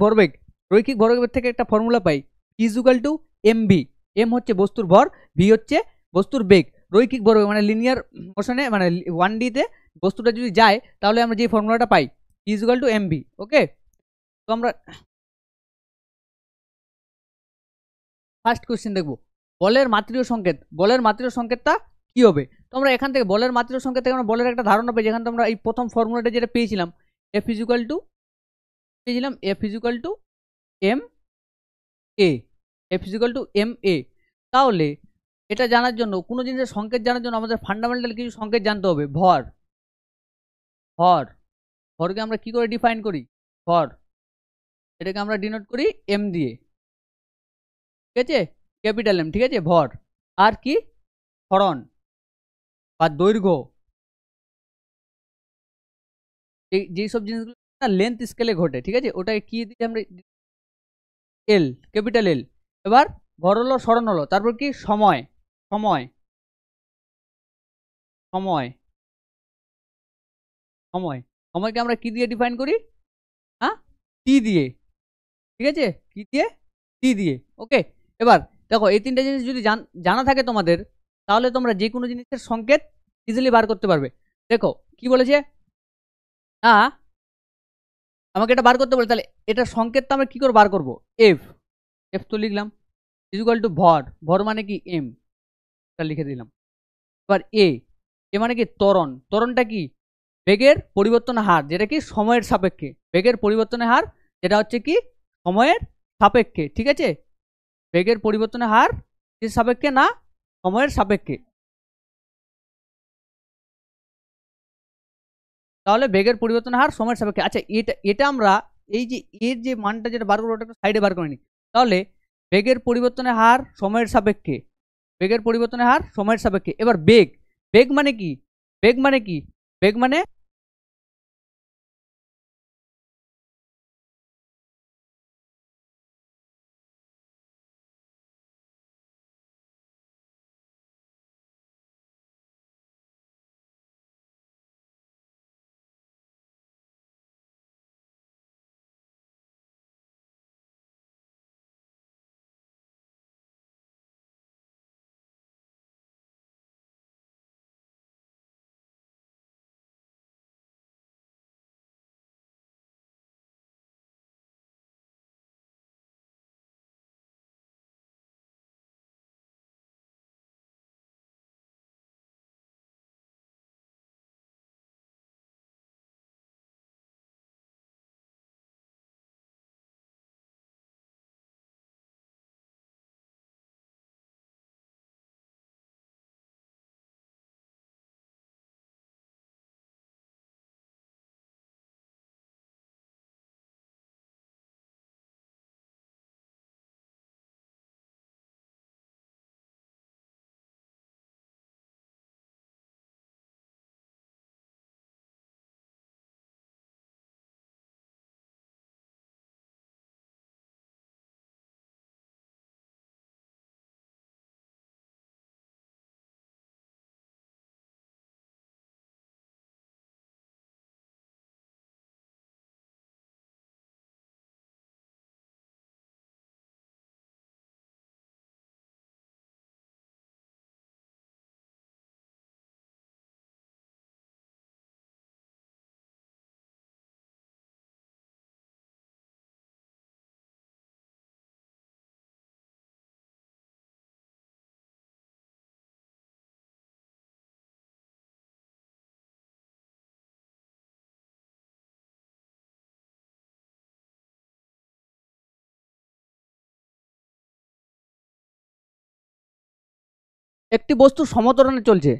ভরবেগের থেকে একটা ফর্মুলা পাই, is equal to M V, M হচ্ছে বস্তুর ভর, ভি হচ্ছে বস্তুর বেগ, রৈখিক ভরবেগ মানে লিনিয়ার মোশনে, মানে 1D তে বস্তুটা যদি যায় তাহলে আমরা যে ফর্মুলাটা পাই is equal to M v. Okay, তো আমরা ফার্স্ট কোশ্চেন দেখবো, বলের মাত্রীয় সংকেতটা কি হবে? তো আমরা এখান থেকে বলের মাত্রীয় সংকেত থেকে আমরা বলের একটা ধারণা পাই, যেখান থেকে আমরা এই প্রথম ফর্মুলাটা যেটা পেয়েছিলাম, f is equal to m a, তাহলে এটা জানার জন্য, কোনো জিনিসের সংকেত জানার জন্য আমাদের ফান্ডামেন্টাল কিছু সংকেত জানতে হবে। ভরকে আমরা কি করে ডিফাইন করি, এটাকে আমরা ডিনোট করি এম দিয়ে, ঠিক আছে, ক্যাপিটাল এম, ঠিক আছে, ভর। আর কি, ত্বরণ বা দৈর্ঘ্য, যেই সব জিনিসগুলো লেন্থ স্কেলে ঘটে, ঠিক আছে, ওটাকে কি দিই আমরা, এল, ক্যাপিটাল এল। এবার ভর হলো, স্মরণ হলো, তারপর কি সময়কে আমরা কি দিয়ে ডিফাইন করি, হ্যাঁ, টি দিয়ে, ঠিক আছে, কি দিয়ে, টি দিয়ে। ওকে, এবার দেখো এই তিনটা জিনিস যদি জানা থাকে তোমাদের, তাহলে তোমরা যে কোনো জিনিসের সংকেত ইজিলি বার করতে পারবে। দেখো কি বলেছে না, আমাকে এটা বার করতে বলে, তাহলে এটার সংকেতটা আমরা কি করে বার করবো? এফ, এফ তো লিখলাম, ইকুয়াল টু ভর, ভর মানে কি এম, এটা লিখে দিলাম। এবার এ, এ মানে কি ত্বরণ, ত্বরণটা কি বেগের পরিবর্তন হার, যেটা কি সময়ের সাপেক্ষে, বেগের পরিবর্তনের হার যেটা হচ্ছে কি সময়ের সাপেক্ষে, ঠিক আছে, বেগের পরিবর্তনের হার কি সাপেক্ষে না সময়ের সাপেক্ষে। তাহলে বেগের পরিবর্তনের হার সময়ের সাপেক্ষে। আচ্ছা এটা এটা আমরা এই যে এর যে মানটা যেটা বার করবো ওটা একটু সাইডে বার করে নিই। তাহলে বেগের পরিবর্তনের হার সময়ের সাপেক্ষে, বেগের পরিবর্তনের হার সময়ের সাপেক্ষে। এবার বেগ, বেগ মানে কি, বেগ মানে কি, বেগ মানে একটি বস্তু সমত্বরণে চলছে,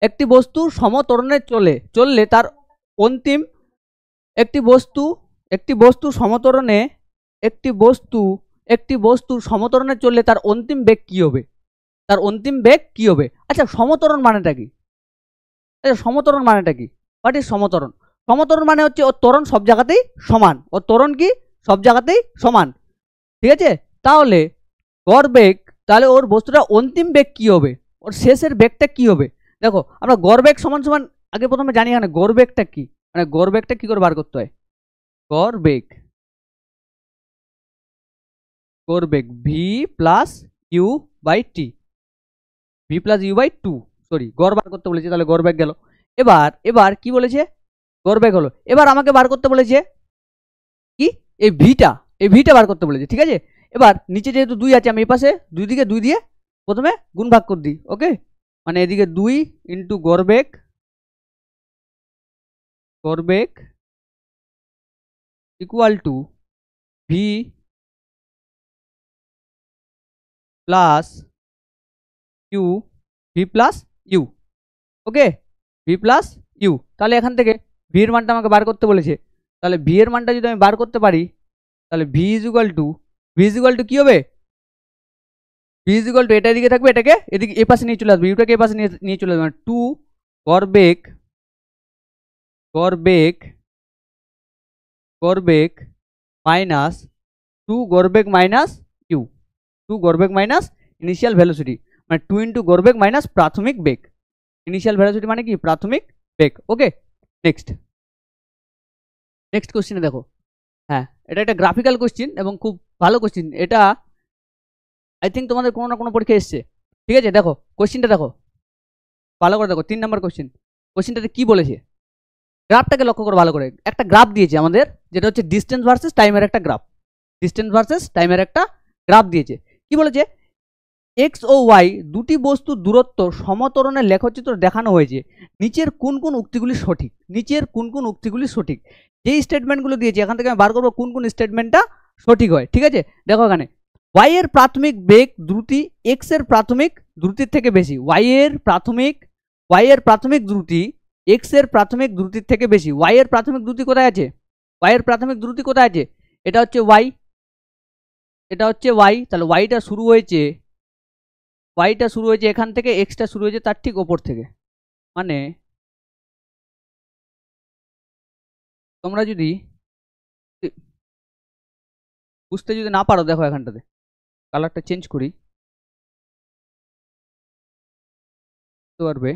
একটি বস্তু সমত্বরণে চললে তার অন্তিম, একটি বস্তু, একটি বস্তু সমত্বরণে, একটি বস্তু, একটি বস্তু সমত্বরণে চললে তার অন্তিম বেগ কি হবে, তার অন্তিম বেগ কি হবে? আচ্ছা সমত্বরণ মানেটা কি? আচ্ছা সমত্বরণ মানেটা কি? What is সমত্বরণ? সমত্বরণ মানে হচ্ছে ওর ত্বরণ সব জায়গাতেই সমান, ওর ত্বরণ কি সব জায়গাতেই সমান, ঠিক আছে। তাহলে গড় বেগ, তাহলে ওর বস্তুটা অন্তিম বেগ কি হবে, ওর শেষের বেগটা কি হবে? দেখো আমরা গড় বেগ সমান সমান আগে প্রথমে জানি এখানে গড় বেগটা কি, মানে গড় বেগটা কি করে বার করতে হয়? গড় বেগ, গড় বেগ v plus u by t, v plus u by two, sorry গড় বার করতে বলেছে, তাহলে গড় বেগ গেল। এবার এবার কি বলেছে, গড় বেগ হলো, এবার আমাকে বার করতে বলেছে কি এই ভিটা, এই ভিটা বার করতে বলেছে, ঠিক আছে। এবার নিচে যেহেতু দুই আছে, আমি এই পাশে দুই দিকে দুই দিয়ে প্রথমে গুণ ভাগ করে দিই, ওকে, মানে এদিকে দুই ইন্টু গড় বেগ, গড় বেগ equal to v plus u, v plus u, okay, v plus u. তাহলে এখান থেকে ভি এর মানটা আমাকে বার করতে বলেছে, তাহলে ভি এর মানটা যদি আমি বার করতে পারি, তাহলে V is equal to, V is equal two কি হবে, ভি ইজ ইকুয়াল টু এটা এদিকে থাকবে, এটাকে এদিকে এ পাশে নিয়ে চলে আসবে, ইউটাকে এ পাশে নিয়ে চলে আসবে, মানে টু গড় বেগ, গড় বেগ, গড় বেগ মাইনাস টু গড় বেগ মাইনাস ইউ, টু গড় বেগ মাইনাস ইনিশিয়াল ভেলোসিটি, মানে টু ইন্টু গড় বেগ মাইনাস প্রাথমিক বেগ, ইনিশিয়াল ভেলোসিটি মানে কি প্রাথমিক বেগ, ওকে। নেক্সট, নেক্সট কোশ্চেনে দেখো, হ্যাঁ এটা একটা গ্রাফিক্যাল কোশ্চেন এবং খুব ভালো কোশ্চেন এটা, আই থিঙ্ক তোমাদের কোনো না কোনো পরীক্ষা এসছে। ঠিক আছে, দেখো কোশ্চেনটা দেখো ভালো করে, দেখো 3 নম্বর কোশ্চেন। কোশ্চেনটাতে কি বলেছে গ্রাফটাকে লক্ষ্য করো ভালো করে। একটা গ্রাফ দিয়েছে আমাদের, যেটা হচ্ছে ডিস্টেন্স ভার্সেস টাইমের একটা গ্রাফ। ডিস্টেন্স ভার্সেস টাইমের একটা গ্রাফ দিয়েছে। কি বলেছে, এক্স ও ওয়াই দুটি বস্তুর দূরত্ব সমতরণের লেখচিত্র দেখানো হয়েছে, নিচের কোন কোন উক্তিগুলি সঠিক। নিচের কোন কোন উক্তিগুলি সঠিক, যেই স্টেটমেন্টগুলো দিয়েছে এখান থেকে আমি বার করবো কোন কোন স্টেটমেন্টটা সঠিক হয়। ঠিক আছে, দেখো এখানে ওয়াই এর প্রাথমিক বেগ দ্রুতি এক্স এর প্রাথমিক দ্রুতির থেকে বেশি। ওয়াই এর প্রাথমিক দ্রুতি এক্স এর প্রাথমিক দ্রুতির থেকে বেশি। ওয়াই এর প্রাথমিক দ্রুতি কোথায় আছে, ওয়াই এর প্রাথমিক দ্রুতি কোথায় আছে, এটা হচ্ছে ওয়াই, এটা হচ্ছে ওয়াই। তাহলে ওয়াইটা শুরু হয়েছে এখান থেকে, এক্সটা শুরু হয়েছে তার ঠিক ওপর থেকে। মানে তোমরা যদি বুঝতে যদি না পারো, দেখো এখানটাতে কালারটা চেঞ্জ করি, বুঝতে পারবে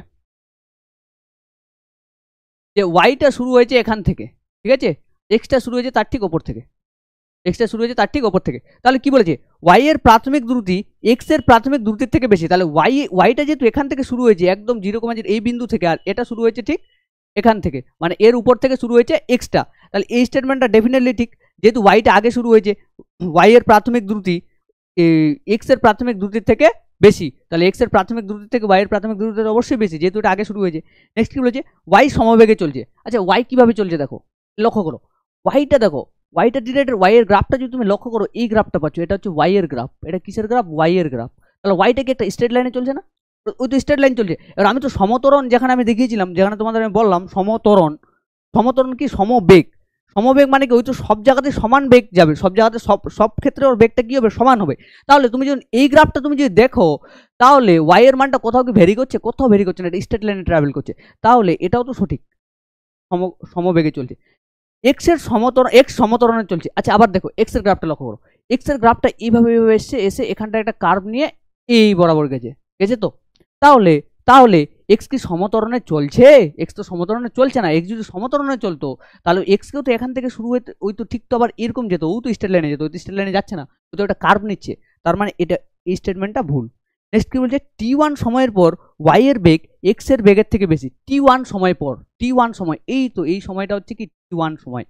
যে ওয়াইটা শুরু হয়েছে এখান থেকে, ঠিক আছে, এক্সটা শুরু হয়েছে তার ঠিক ওপর থেকে, তাহলে কি বলেছে, ওয়াই এর প্রাথমিক দ্রুতি এক্স এর প্রাথমিক দ্রুতির থেকে বেশি। তাহলে ওয়াইটা যেহেতু এখান থেকে শুরু হয়েছে একদম 0,0 এই বিন্দু থেকে, আর এটা শুরু হয়েছে ঠিক এখান থেকে, মানে এর উপর থেকে শুরু হয়েছে এক্সটা। তাহলে এই স্টেটমেন্টটা ডেফিনেটলি ঠিক, যেহেতু ওয়াইটা আগে শুরু হয়েছে, ওয়াই এর প্রাথমিক দ্রুতি এক্স এর প্রাথমিক দ্রুতির থেকে বেশি, তাহলে এক্স এর প্রাথমিক দ্রুতি থেকে ওয়াই এর প্রাথমিক দ্রুতি অবশ্যই বেশি, যেহেতু এটা আগে শুরু হয়েছে। নেক্সট কি বলেছে, ওয়াই সমবেগে চলছে। আচ্ছা ওয়াই কিভাবে চলছে দেখো, লক্ষ্য করো ওয়াইটা, দেখো ওয়াইটা ডিরেক্টেড, ওয়াই এর গ্রাফটা যদি তুমি লক্ষ্য করো, এই গ্রাফটা পাচ্ছ, এটা হচ্ছে ওয়াই এর গ্রাফ। এটা কিসের গ্রাফ, ওয়াই এর গ্রাফ। তাহলে ওয়াইটা কি একটা স্ট্রেট লাইনে চলছে না, ওই তো স্ট্রেট লাইন চলছে। এবার আমি তো সমতরণ যেখানে আমি দেখিয়েছিলাম, যেখানে তোমাদের আমি বললাম সমতরণ কি সমবেগ, মানে কি ওই তো সব জায়গাতে সমান বেগ যাবে, সব জায়গাতে সব ক্ষেত্রে ওর বেগটা কি হবে, সমান হবে। তাহলে তুমি যখন এই গ্রাফটা তুমি যদি দেখো, তাহলে ওয়াই এর মানটা কোথাও কি ভেরি করছে, কোথাও ভেরি করছে না, এটা স্ট্রেট লাইনে ট্রাভেল করছে। তাহলে এটাও তো সঠিক, সমবেগে চলছে। এক্স সমতরণে চলছে। আচ্ছা আবার দেখো এক্স এর গ্রাফটা লক্ষ্য করো, এক্স এর গ্রাফটা এইভাবে এসে এখানটা একটা কার্ভ নিয়ে এই বরাবর গেছে তো। তাহলে এক্স কি সমতরণে চলছে, এক্স তো সমতরণে চলছে না। এক্স যদি সমতরণে চলতো তাহলে এক্স কেও তো এখান থেকে শুরু হয়ে ওই তো ঠিক তো আবার এরকম যেত, ও তো স্ট্রেট লাইনে যেত, ওই তো স্ট্রেট লাইনে যাচ্ছে না, ও তো একটা কার্ভ নিচ্ছে। তার মানে এটা এই স্টেটমেন্টটা ভুল। নেক্সট কি বলছে, t1 সময়ের পর ওয়াই এর বেগ এক্স এর বেগের থেকে বেশি। t1 সময় পর, t1 সময়, এই তো এই সময়টা হচ্ছে কি t1 সময়,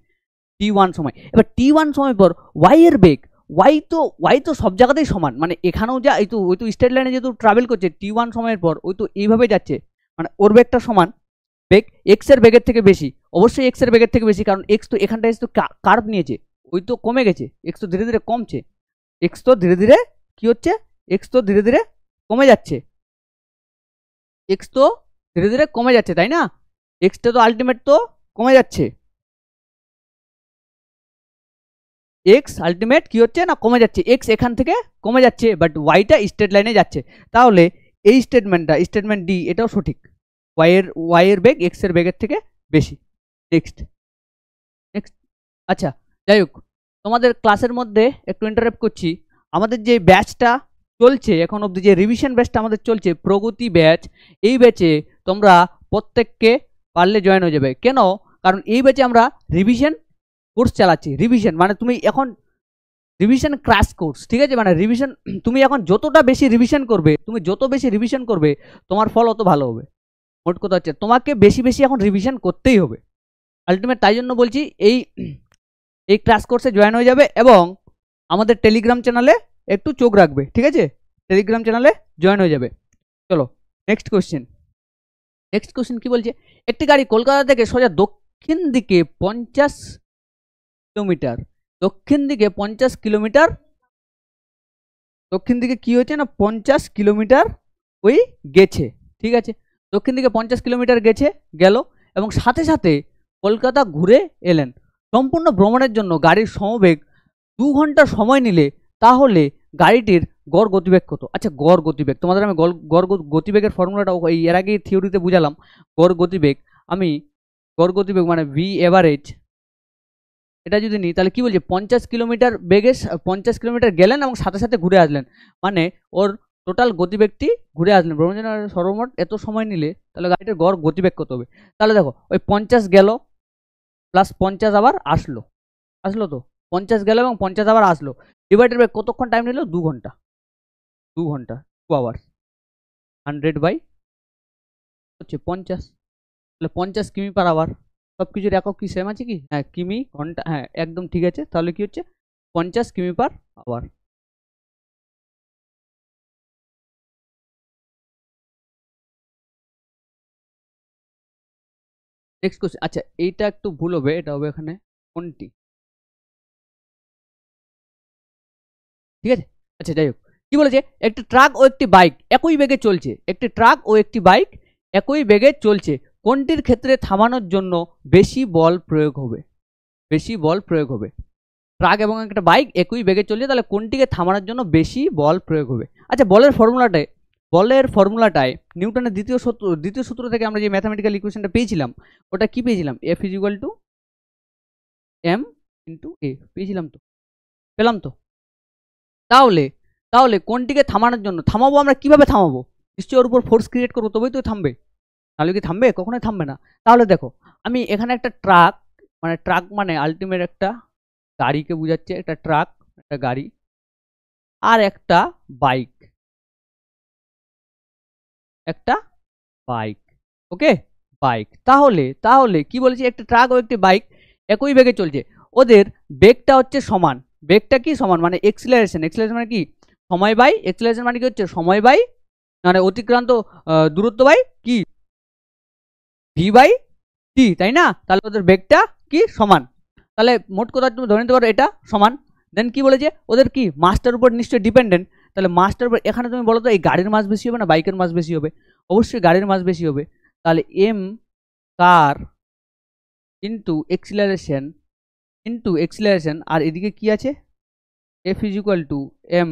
এবার t1 সময় পর ওয়াই এর বেগ, ওয়াই তো সব জায়গাতেই সমান, মানে এখানেও যা এই তো ওই তো স্ট্রেট লাইনে যেহেতু ট্রাভেল করছে t1 সময়ের পর, ওই তো এইভাবে যাচ্ছে, মানে ওর বেগটা সমান, বেগ এক্স এর বেগের থেকে বেশি, অবশ্যই এক্স এর বেগের থেকে বেশি, কারণ এক্স তো এখানটা এসে তো কার্ভ নিয়েছে, ওই তো কমে গেছে, এক্স তো ধীরে ধীরে কমছে, এক্স তো ধীরে ধীরে কি হচ্ছে, এক্স তো ধীরে ধীরে কমে যাচ্ছে, তাই না, এক্সটা তো আলটিমেট তো কমে যাচ্ছে, এক্স আলটিমেট কি হচ্ছে না কমে যাচ্ছে, এক্স এখান থেকে কমে যাচ্ছে, বাট ওয়াইটা স্ট্রেট লাইনে যাচ্ছে। তাহলে এই স্টেটমেন্ট ডি এটাও সঠিক, ওয়াই এর বেগ এক্স এর বেগের থেকে বেশি। নেক্সট আচ্ছা যাই হোক, তোমাদের ক্লাসের মধ্যে একটু ইন্টারাপ্ট করছি, আমাদের যে ব্যাচটা চলছে এখন অবধি, যে রিভিশন ব্যাচটা আমাদের চলছে প্রগতি ব্যাচ, এই ব্যাচে তোমরা প্রত্যেককে পারলে জয়েন হয়ে যাবে। কেন, কারণ এই ব্যাচে আমরা রিভিশন কোর্স চালাচ্ছি। রিভিশন মানে তুমি এখন রিভিশন ক্র্যাশ কোর্স, ঠিক আছে, মানে রিভিশন তুমি এখন যতটা বেশি রিভিশন করবে, তোমার ফল অত ভালো হবে। মোট কথা হচ্ছে তোমাকে বেশি বেশি এখন রিভিশন করতেই হবে আলটিমেট। তাই জন্য বলছি এই ক্র্যাশ কোর্সে জয়েন হয়ে যাবে, এবং আমাদের টেলিগ্রাম চ্যানেলে একটু চোখ রাখবে, ঠিক আছে, টেলিগ্রাম চ্যানেলে জয়েন হয়ে যাবে। চলো নেক্সট কোশ্চেন কি বলছে, একটি গাড়ি কলকাতা থেকে সোজা দক্ষিণ দিকে 50 কিলোমিটার, দক্ষিণ দিকে কি হয়েছে না 50 কিলোমিটার ওই গেছে, ঠিক আছে, দক্ষিণ দিকে 50 কিলোমিটার গেল, এবং সাথে সাথে কলকাতা ঘুরে এলেন। সম্পূর্ণ ভ্রমণের জন্য গাড়ির সমবেগ 2 ঘন্টা সময় নিলে তাহলে গাড়িটির গড় গতিবেগ কত। আচ্ছা গড় গতিবেগ, তোমাদের আমি গড় গতিবেগের ফর্মুলাটা এর আগেই থিওরিতে বুঝালাম। গড় গতিবেগ মানে ভি এভারেজ, এটা যদি নিই তাহলে কি বলছে, 50 কিলোমিটার বেগে 50 কিলোমিটার গেলেন এবং সাথে সাথে ঘুরে আসলেন, মানে ওর টোটাল গতিবেগটি ঘুরে আসলেন, ভ্রমণের সর্বমোট এত সময় নিলে তাহলে গাড়িটির গড় গতিবেগ কত হবে। তাহলে দেখো ওই 50 গেল প্লাস 50 আবার আসলো তো 50 গেল এবং 50 আবার আসলো, ডিভাইডেড বাই কতক্ষণ টাইম নিল, 2 ঘন্টা। 2 ঘন্টা, 2 আওয়ার্স, 100/, হচ্ছে 50, তাহলে 50 কিমি পার আওয়ার। সব কিছুর একক কি সেম আছে কি? হ্যাঁ, কিমি ঘন্টা, হ্যাঁ একদম ঠিক আছে। তাহলে কি হচ্ছে 50 কিমি পার আওয়ার। নেক্সট কোশ্চেন, আচ্ছা এইটা একটু ভুল হবে, এটা হবে এখানে কোনটি, ঠিক আছে। আচ্ছা যাই হোক, কি বলেছে, একটি ট্রাক ও একটি বাইক একই বেগে চলছে, একটি ট্রাক ও একটি বাইক একই বেগে চলছে, কোনটির ক্ষেত্রে থামানোর জন্য বেশি বল প্রয়োগ হবে? বেশি বল প্রয়োগ হবে। ট্রাক এবং একটা বাইক একই বেগে চলছে, তাহলে কোনটিকে থামানোর জন্য বেশি বল প্রয়োগ হবে? আচ্ছা বলের ফর্মুলাটায় নিউটনের দ্বিতীয় সূত্র থেকে আমরা যে ম্যাথামেটিক্যাল ইকুয়েশনটা পেয়েছিলাম, ওটা কি পেয়েছিলাম? F = m × a পেয়েছিলাম তো, পেলাম তো। তাহলে তাহলে কোনটিকে থামানোর জন্য, থামাবো আমরা কিভাবে থামাবো? নিশ্চয়ই ওর উপর ফোর্স ক্রিয়েট করবো, তবেই তো থামবে, তাহলে কি থামবে? কখনোই থামবে না। তাহলে দেখো, আমি এখানে একটা ট্রাক মানে আলটিমেট একটা গাড়িকে বোঝাচ্ছে, একটা ট্রাক, একটা গাড়ি, আর একটা বাইক, ওকে, বাইক। তাহলে কি বলেছি, একটা ট্রাক ও একটি বাইক একই বেগে চলছে, ওদের বেগটা হচ্ছে সমান। বেগটা কি সমান, মানে এক্সিলারেশন মানে কি, সময় বাই এক্সিলারেশন, মানে কি হচ্ছে সময় বাই, মানে অতিক্রান্ত দূরত্ব বাই কি, v/t, তাই না? তাহলে ওদের বেগটা কি সমান। তাহলে মোট কথা তুমি ধরে নিতে পারো এটা সমান। দেন কি বলেছে, ওদের কি মাসটার উপর নিশ্চয়ই ডিপেন্ডেন্ট। তাহলে মাসটার উপর, এখানে তুমি বলো তো এই গাড়ির মাস বেশি হবে না বাইকের মাস বেশি হবে? অবশ্যই গাড়ির মাস বেশি হবে। তাহলে m কার ইন্টু এক্সিলারেশন, আর এদিকে কি আছে, F = m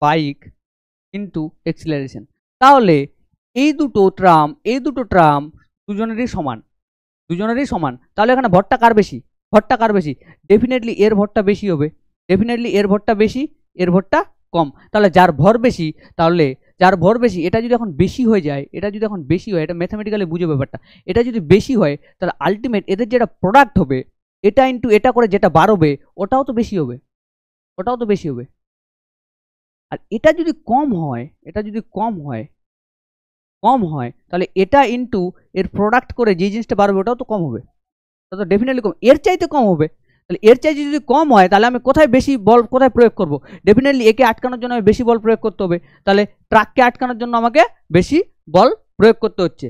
bike into acceleration. তাহলে এই দুটো ট্রাম দুজনেরই সমান। তাহলে এখানে ভরটা কার বেশি? ডেফিনেটলি এর ভরটা বেশি হবে, এর ভরটা কম। তাহলে যার ভর বেশি, এটা যদি এখন বেশি হয়ে যায়, এটা ম্যাথামেটিক্যালি বুঝে ব্যাপারটা, এটা যদি বেশি হয়, তাহলে আলটিমেট এদের যেটা প্রোডাক্ট হবে, এটা ইন্টু এটা করে যেটা বাড়বে, ওটাও তো বেশি হবে। আর এটা যদি কম হয়, তাহলে এটা ইন্টু এর প্রোডাক্ট করে যে জিনিসটা বাড়বে, ওটাও তো কম হবে, ওটা তো ডেফিনেটলি কম, এর চাইতে কম হবে। তাহলে এর চাইতে যদি কম হয়, তাহলে আমি কোথায় বেশি বল প্রয়োগ করব? ডেফিনেটলি একে আটকানোর জন্য আমি বেশি বল প্রয়োগ করতে হবে, তাহলে ট্রাককে আটকানোর জন্য আমাকে বেশি বল প্রয়োগ করতে হচ্ছে।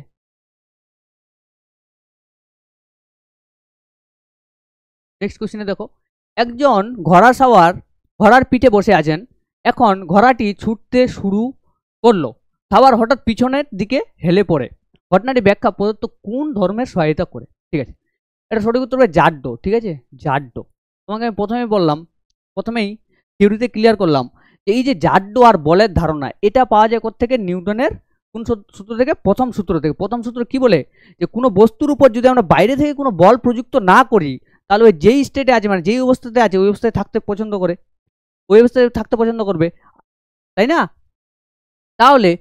নেক্সট কোশ্চেনে দেখো, একজন ঘোড়ার পিঠে বসে আছেন, এখন ঘোড়াটি ছুটতে শুরু করলো, সাওয়ার হঠাৎ পিছনের দিকে হেলে পড়ে, ঘটনাটি ব্যাখ্যা প্রদত্ত কোন ধর্মের সহায়তা করে? ঠিক আছে, এটা সঠিক উত্তর হবে জাড্ডো। ঠিক আছে, জাড্ডো। তোমাকে আমি প্রথমেই থিওরিতে ক্লিয়ার করলাম যে এই যে জাড্ডো আর বলের ধারণা, এটা পাওয়া যায় কোত্থেকে? নিউটনের কোন সূত্র থেকে? প্রথম সূত্র কি বলে, যে কোনো বস্তুর উপর যদি আমরা বাইরে থেকে কোনো বল প্রযুক্ত না করি, তাহলে ওই যেই স্টেটে আছে, মানে যেই অবস্থাতে আছে, ওই অবস্থায় থাকতে পছন্দ করবে, তাই না? তাহলে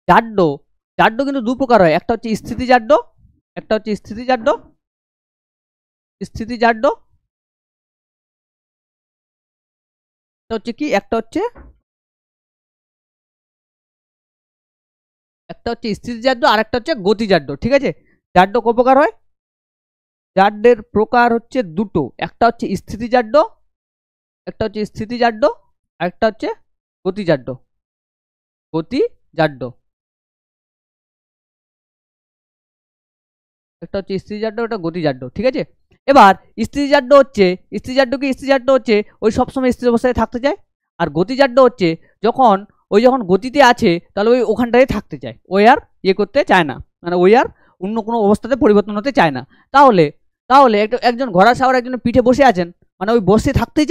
জাড্ডো কিন্তু দু প্রকার হয়, একটা হচ্ছে স্থিতি জাড্ডো, একটা হচ্ছে কি, একটা হচ্ছে স্থিতি জাড্ডো, আর একটা হচ্ছে গতি জাড্ডো। ঠিক আছে, জাড্ডো ক প্রকার হয়? জাড্ডের প্রকার হচ্ছে দুটো, একটা হচ্ছে স্থিতি জাড্ডো, আর একটা হচ্ছে গতি জাড্ডো। একটা হচ্ছে স্থিতি জাড্ডো, একটা গতি জাড্ডো। ঠিক আছে, এবার স্থিতি জাড্ডো হচ্ছে ওই সবসময় স্থির অবস্থায় থাকতে চায়, আর গতি জাড্ডো হচ্ছে যখন গতিতে আছে, তাহলে ওই ওখানটায় থাকতে চায়, ওই আর করতে চায় না, মানে ওই আর অন্য কোনো অবস্থাতে পরিবর্তন হতে চায় না। তাহলে একজন ঘোড়া সাওয়ার একজন পিঠে বসে আছেন, মানে ওই বসে থাকতেই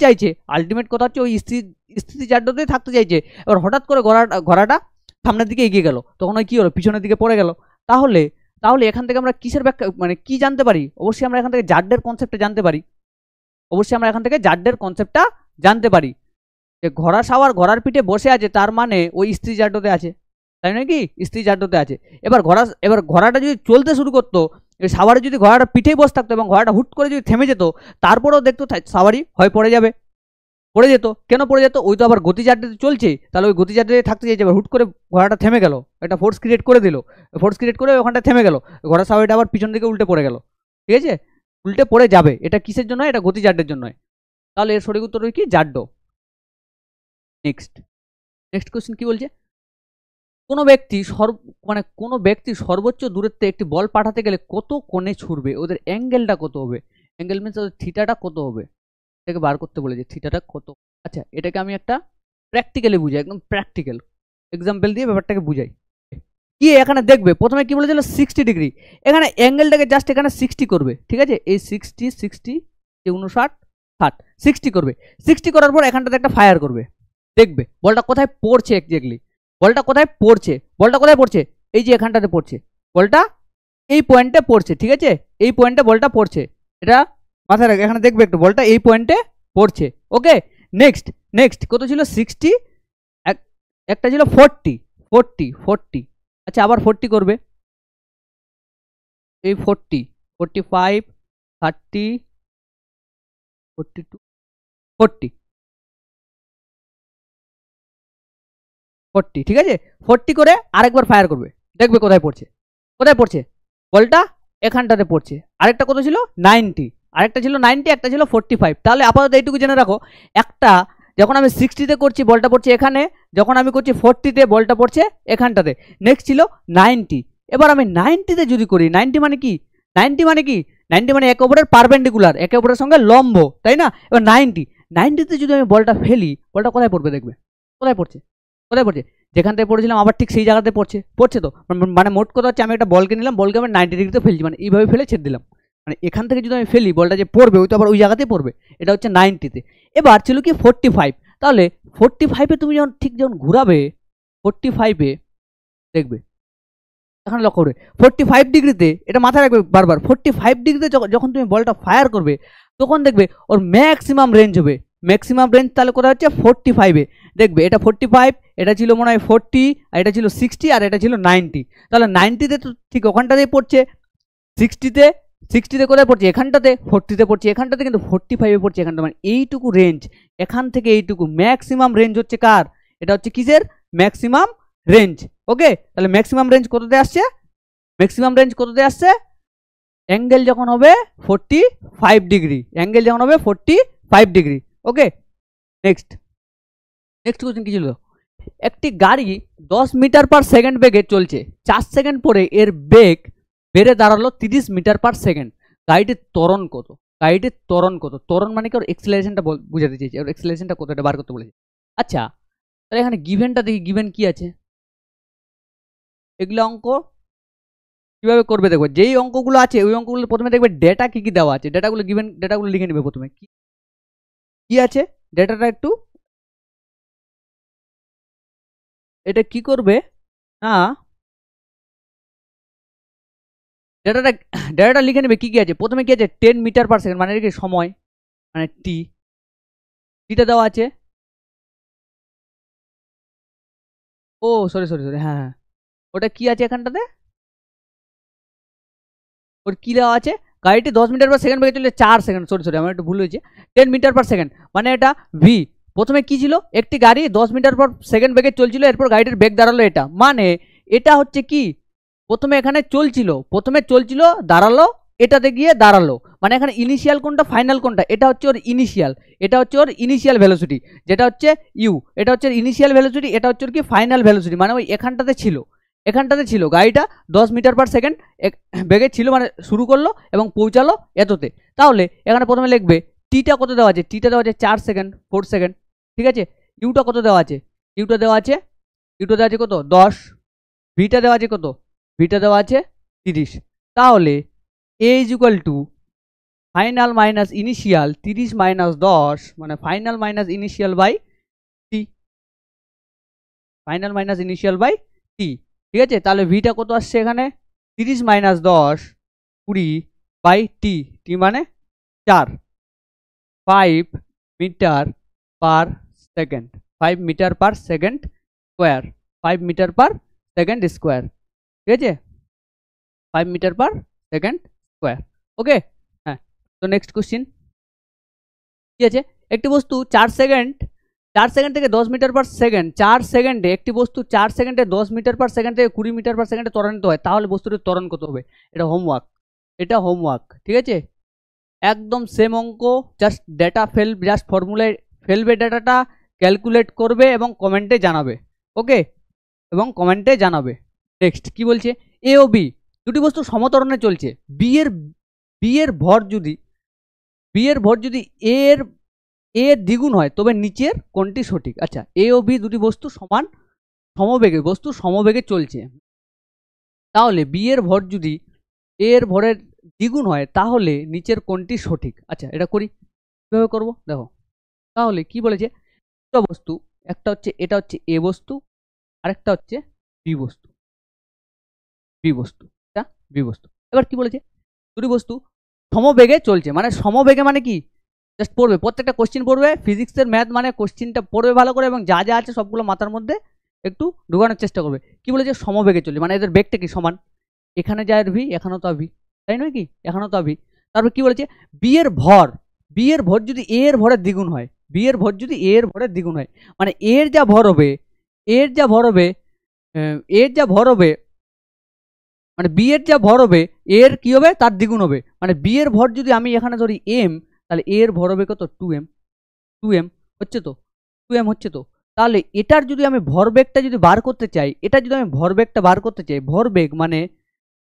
চাইছে, আলটিমেট কথা হচ্ছে ওই স্থিতি জাড্ডোতেই থাকতে চাইছে। এবার হঠাৎ করে ঘোড়াটা সামনের দিকে এগিয়ে গেল, তখন ওই কি হলো, পিছনের দিকে পড়ে গেল। তাহলে এখান থেকে আমরা কিসের ব্যাখ্যা, মানে কি জানতে পারি? অবশ্যই আমরা এখান থেকে জাড্ডের কনসেপ্টটা জানতে পারি, যে ঘোড়া সাওয়ার ঘোড়ার পিঠে বসে আছে, তার মানে ওই স্থিতি জাড্ডোতে আছে, তাই নয় কি? স্থিতি জাড্ডোতে আছে। এবার ঘোড়াটা যদি চলতে শুরু করতো, সাওয়ারি যদি ঘোড়াটা পিঠেই বসে থাকতো এবং ঘোড়াটা হুট করে যদি থেমে যেত, তারপরেও দেখতো সাওয়ারি হয় পড়ে যাবে, পড়ে যেত। কেন পড়ে যেত? ওই তো আবার গতি চার্টে চলছে, তাহলে ওই গতি চার্টে থাকতে চাইছে, এবার হুট করে ঘোড়াটা থেমে গেল, একটা ফোর্স ক্রিয়েট করে দিল, ফোর্স ক্রিয়েট করে ওখানটা থেমে গেল, ঘোড়া স্বাভাবিকটা আবার পিছন দিকে উল্টে পড়ে গেল, ঠিক আছে, উল্টে পড়ে যাবে। এটা কিসের জন্য? এটা গতি জাড্যের জন্য। তাহলে এর সঠিক উত্তর কি? জাড্য। নেক্সট নেক্সট কোশ্চেন কি বলছে? কোনো ব্যক্তি সর্বোচ্চ দূরত্বে একটি বল পাঠাতে গেলে কত কোণে ছুটবে? ওদের অ্যাঙ্গেলটা কত হবে? অ্যাঙ্গেল মিনস ওদের থিটাটা কত হবে, এটাকে বার করতে বলেছে, থিটাটা কত। আচ্ছা, এটাকে আমি একটা প্র্যাকটিক্যালি বুঝাই, একদম প্র্যাকটিক্যাল এক্সাম্পল দিয়ে ব্যাপারটাকে বুঝাই। কি এখানে দেখবে প্রথমে কি বলেছিল 60 ডিগ্রি, এখানে অ্যাঙ্গেলটাকে জাস্ট এখানে 60 করবে, ঠিক আছে, এই 60 59 60 60 করবে। 60 করার পর এখানটাতে একটা ফায়ার করবে, দেখবে বলটা কোথায় পড়ছে এক্স্যাক্টলি, বলটা কোথায় পড়ছে, বলটা কোথায় পড়ছে, এই যে এখানটাতে পড়ছে, বলটা এই পয়েন্টে পড়ছে, ঠিক আছে, এই পয়েন্টে বলটা পড়ছে, এটা মাথায় রাখ, এখানে দেখবে একটু বলটা এই পয়েন্টে পড়ছে। ওকে, নেক্সট নেক্সট কত ছিল? 60, একটা ছিল 40 40 40, আচ্ছা আবার 40 করবে, এই 40 45 30 42 40 40, ঠিক আছে, 40 করে আরেকবার ফায়ার করবে, দেখবে কোথায় পড়ছে, কোথায় পড়ছে, বলটা এখানটাতে পড়ছে। আরেকটা কত ছিল? 90, আরেকটা ছিল 90, একটা ছিল 45। তাহলে আপাতত এইটুকু জেনে রাখো, একটা যখন আমি 60-তে করছি বলটা পড়ছে এখানে, যখন আমি করছি 40-তে বলটা পড়ছে এখানটাতে, নেক্সট ছিল 90। এবার আমি 90-তে যদি করি, 90 মানে কি, 90 মানে কি, 90 মানে একে অপরের পারপেন্ডিকুলার, একে অপরের সঙ্গে লম্ব, তাই না? এবার 90-তে যদি আমি বলটা ফেলি, বলটা কোথায় পড়বে দেখবে, কোথায় পড়ছে, কোথায় পড়ছে, যেখান থেকে পড়েছিলাম আবার ঠিক সেই জায়গাতে পড়ছে, পড়ছে তো, মানে মোট কথা হচ্ছে আমি একটা বলকে নিলাম, বলকে আমি 90 ডিগ্রিতে ফেলছি, মানে এইভাবে ফেলে ছেড়ে দিলাম, মানে এখান থেকে যদি আমি ফেলি বলটা যে পড়বে ওই তো আবার ওই জায়গাতেই পড়বে, এটা হচ্ছে 90-তে। এবার ছিল কি 45, তাহলে 45-এ তুমি যখন ঘুরাবে 45-এ দেখবে, এখানে লক্ষ্য করবে 45 ডিগ্রিতে, এটা মাথায় রাখবে বারবার, 45 ডিগ্রিতে যখন তুমি বলটা ফায়ার করবে তখন দেখবে ওর ম্যাক্সিমাম রেঞ্জ হবে, ম্যাক্সিমাম রেঞ্জ তাহলে কোথায় হচ্ছে 45-এ, দেখবে এটা 45, এটা ছিল মনে হয় 40, আর এটা ছিল 60, আর এটা ছিল 90, তাহলে 90-তে তো ঠিক ওখানটাতেই পড়ছে, 60-তে কোথায় পড়ছে, এখানটাতে, 40-তে পড়ছে এখানটাতে, কিন্তু 45-এ পড়ছে এখানটা, মানে এইটুকু রেঞ্জ, এখান থেকে এইটুকু ম্যাক্সিমাম রেঞ্জ হচ্ছে কার, এটা হচ্ছে কিসের? Maximum range. ওকে, তাহলে ম্যাক্সিমাম রেঞ্জ কততে আসছে, ম্যাক্সিমাম রেঞ্জ কততে আসছে, অ্যাঙ্গেল যখন হবে 45 ডিগ্রি, অ্যাঙ্গেল যখন হবে 45 ডিগ্রি। ওকে, নেক্সট কোশ্চেন কি ছিল? একটি গাড়ি 10 মিটার/সেকেন্ড বেগে চলছে, 4 সেকেন্ড পরে এর বেগ বেড়ে দাঁড়ালো 30 মিটার/সেকেন্ড, গাড়িটির ত্বরণ কত? গাড়িটির ত্বরণ কত? ত্বরণ মানে কি, ওর এক্সেলারেশনটা বুঝাতে চেয়েছে, ওর এক্সেলারেশনটা কত এটা বার করতে বলেছে। আচ্ছা, তাহলে এখানে গিভেনটা দেখি, গিভেন কি আছে, এগুলো অঙ্ক কিভাবে করবে দেখো, যেই অঙ্কগুলো আছে ওই অঙ্কগুলো প্রথমে দেখবে ডেটা কি কি দেওয়া আছে, ডেটাগুলো গিভেন, ডেটাগুলো লিখে নেবে প্রথমে, কি আছে ডেটাটা একটু, এটা কি করবে না, ডেটাটা লিখে নেবে কি কি আছে। প্রথমে কি আছে, 10 মিটার/সেকেন্ড, মানে কি সময়, মানে টিটা দেওয়া আছে, ও সরি সরি সরি, হ্যাঁ হ্যাঁ, ওটা কি আছে এখানটাতে, ওর কি দেওয়া আছে, গাড়িটি 10 মিটার/সেকেন্ড বেগে চলে 4 সেকেন্ড, সরি সরি আমার একটু ভুল হয়েছে, 10 মিটার/সেকেন্ড, মানে এটা ভি। প্রথমে কি ছিল, একটি গাড়ি 10 মিটার/সেকেন্ড বেগে চলছিল, এরপর গাড়িটির বেগ দাঁড়ালো এটা, মানে এটা হচ্ছে কি, প্রথমে এখানে চলছিল দাঁড়ালো, এটাতে গিয়ে দাঁড়ালো, মানে এখানে ইনিশিয়াল কোনটা ফাইনাল কোনটা, এটা হচ্ছে ওর ইনিশিয়াল, এটা হচ্ছে ওর ইনিশিয়াল ভেলোসিটি, যেটা হচ্ছে ইউ, এটা হচ্ছে ইনিশিয়াল ভেলোসিটি, এটা হচ্ছে ওর কি ফাইনাল ভেলোসিটি, মানে ওই এখানটাতে ছিল গাড়িটা 10 মিটার/সেকেন্ড বেগে ছিল, মানে শুরু করলো এবং পৌঁছালো এততে। তাহলে এখানে প্রথমে লিখবে টিটা কত দেওয়া আছে, টিটা দেওয়া আছে 4 সেকেন্ড 4 সেকেন্ড, ঠিক আছে, ইউটা কত দেওয়া আছে, ইউটা দেওয়া আছে কত 10, ভিটা দেওয়া আছে কত, ভিটা দেওয়া আছে 30, তাহলে a is equal to final minus initial 30 minus 10, মানে final minus initial by t, final minus initial by t, ঠিক আছে। তাহলে ভিটা কত আসছে এখানে, 30 মাইনাস 10 20 বাই টি, টি মানে 4, 5 metre per second, 5 metre per second square, 5 metre per second square, ঠিক আছে, 5 মিটার/সেকেন্ড স্কোয়ার। ওকে, হ্যাঁ, তো নেক্সট কোশ্চিন কি আছে, একটি বস্তু 4 সেকেন্ড থেকে 10 মিটার পার সেকেন্ড, 4 সেকেন্ডে একটি বস্তু 4 সেকেন্ডে 10 মিটার পার সেকেন্ড থেকে 20 মিটার পার সেকেন্ডে ত্বরান্বিত হয়, তাহলে বস্তুটির ত্বরণ কত হবে? এটা হোমওয়ার্ক, ঠিক আছে? একদম সেম অঙ্ক, জাস্ট ডেটা জাস্ট ফর্মুলায় ফেলবে, ডেটাটা ক্যালকুলেট করবে এবং কমেন্টে জানাবে। ওকে, এবং কমেন্টে জানাবে। নেক্সট কি বলছে, এ ও বি দুটি বস্তু সমত্বরণে চলছে। বি এর ভর যদি এর দ্বিগুণ হয় তবে নিচের কোনটি সঠিক? আচ্ছা, এ ও বি দুটি বস্তু সমবেগে চলছে, তাহলে বি এর ভর যদি এ এর ভরের দ্বিগুণ হয় তাহলে নিচের কোনটি সঠিক? আচ্ছা, এটা করি, কিভাবে করব দেখো। তাহলে কি বলেছে, দুটো বস্তু, একটা হচ্ছে এটা হচ্ছে এ বস্তু, আরেকটা হচ্ছে বি বস্তু, এটা বি বস্তু। এবার কি বলেছে, দুটি বস্তু সমবেগে চলছে, মানে সমবেগে মানে কি, জাস্ট পড়বে, প্রত্যেকটা কোশ্চিন পড়বে, ফিজিক্সের ম্যাথ মানে কোশ্চিনটা পড়বে ভালো করে এবং যা যা আছে সবগুলো মাথার মধ্যে একটু ঢোকানোর চেষ্টা করবে। কি বলেছে, সমবেগে চলছে, মানে এদের বেগটা কি সমান, এখানে যায় ভি, এখানেও তা ভি, তাই নয় কি, এখানেও তা ভি। তারপর কি বলেছে, বি এর ভর যদি এ এর ভরের দ্বিগুণ হয়, মানে এর যা ভর হবে মানে বি এর যা ভর হবে এর কি হবে, তার দ্বিগুণ হবে। মানে বি এর ভর যদি আমি এখানে ধরি এম, তাহলে এর ভর হবে কত, 2m হচ্ছে তো। তাহলে এটার যদি আমি ভরবেগটা যদি বার করতে চাই,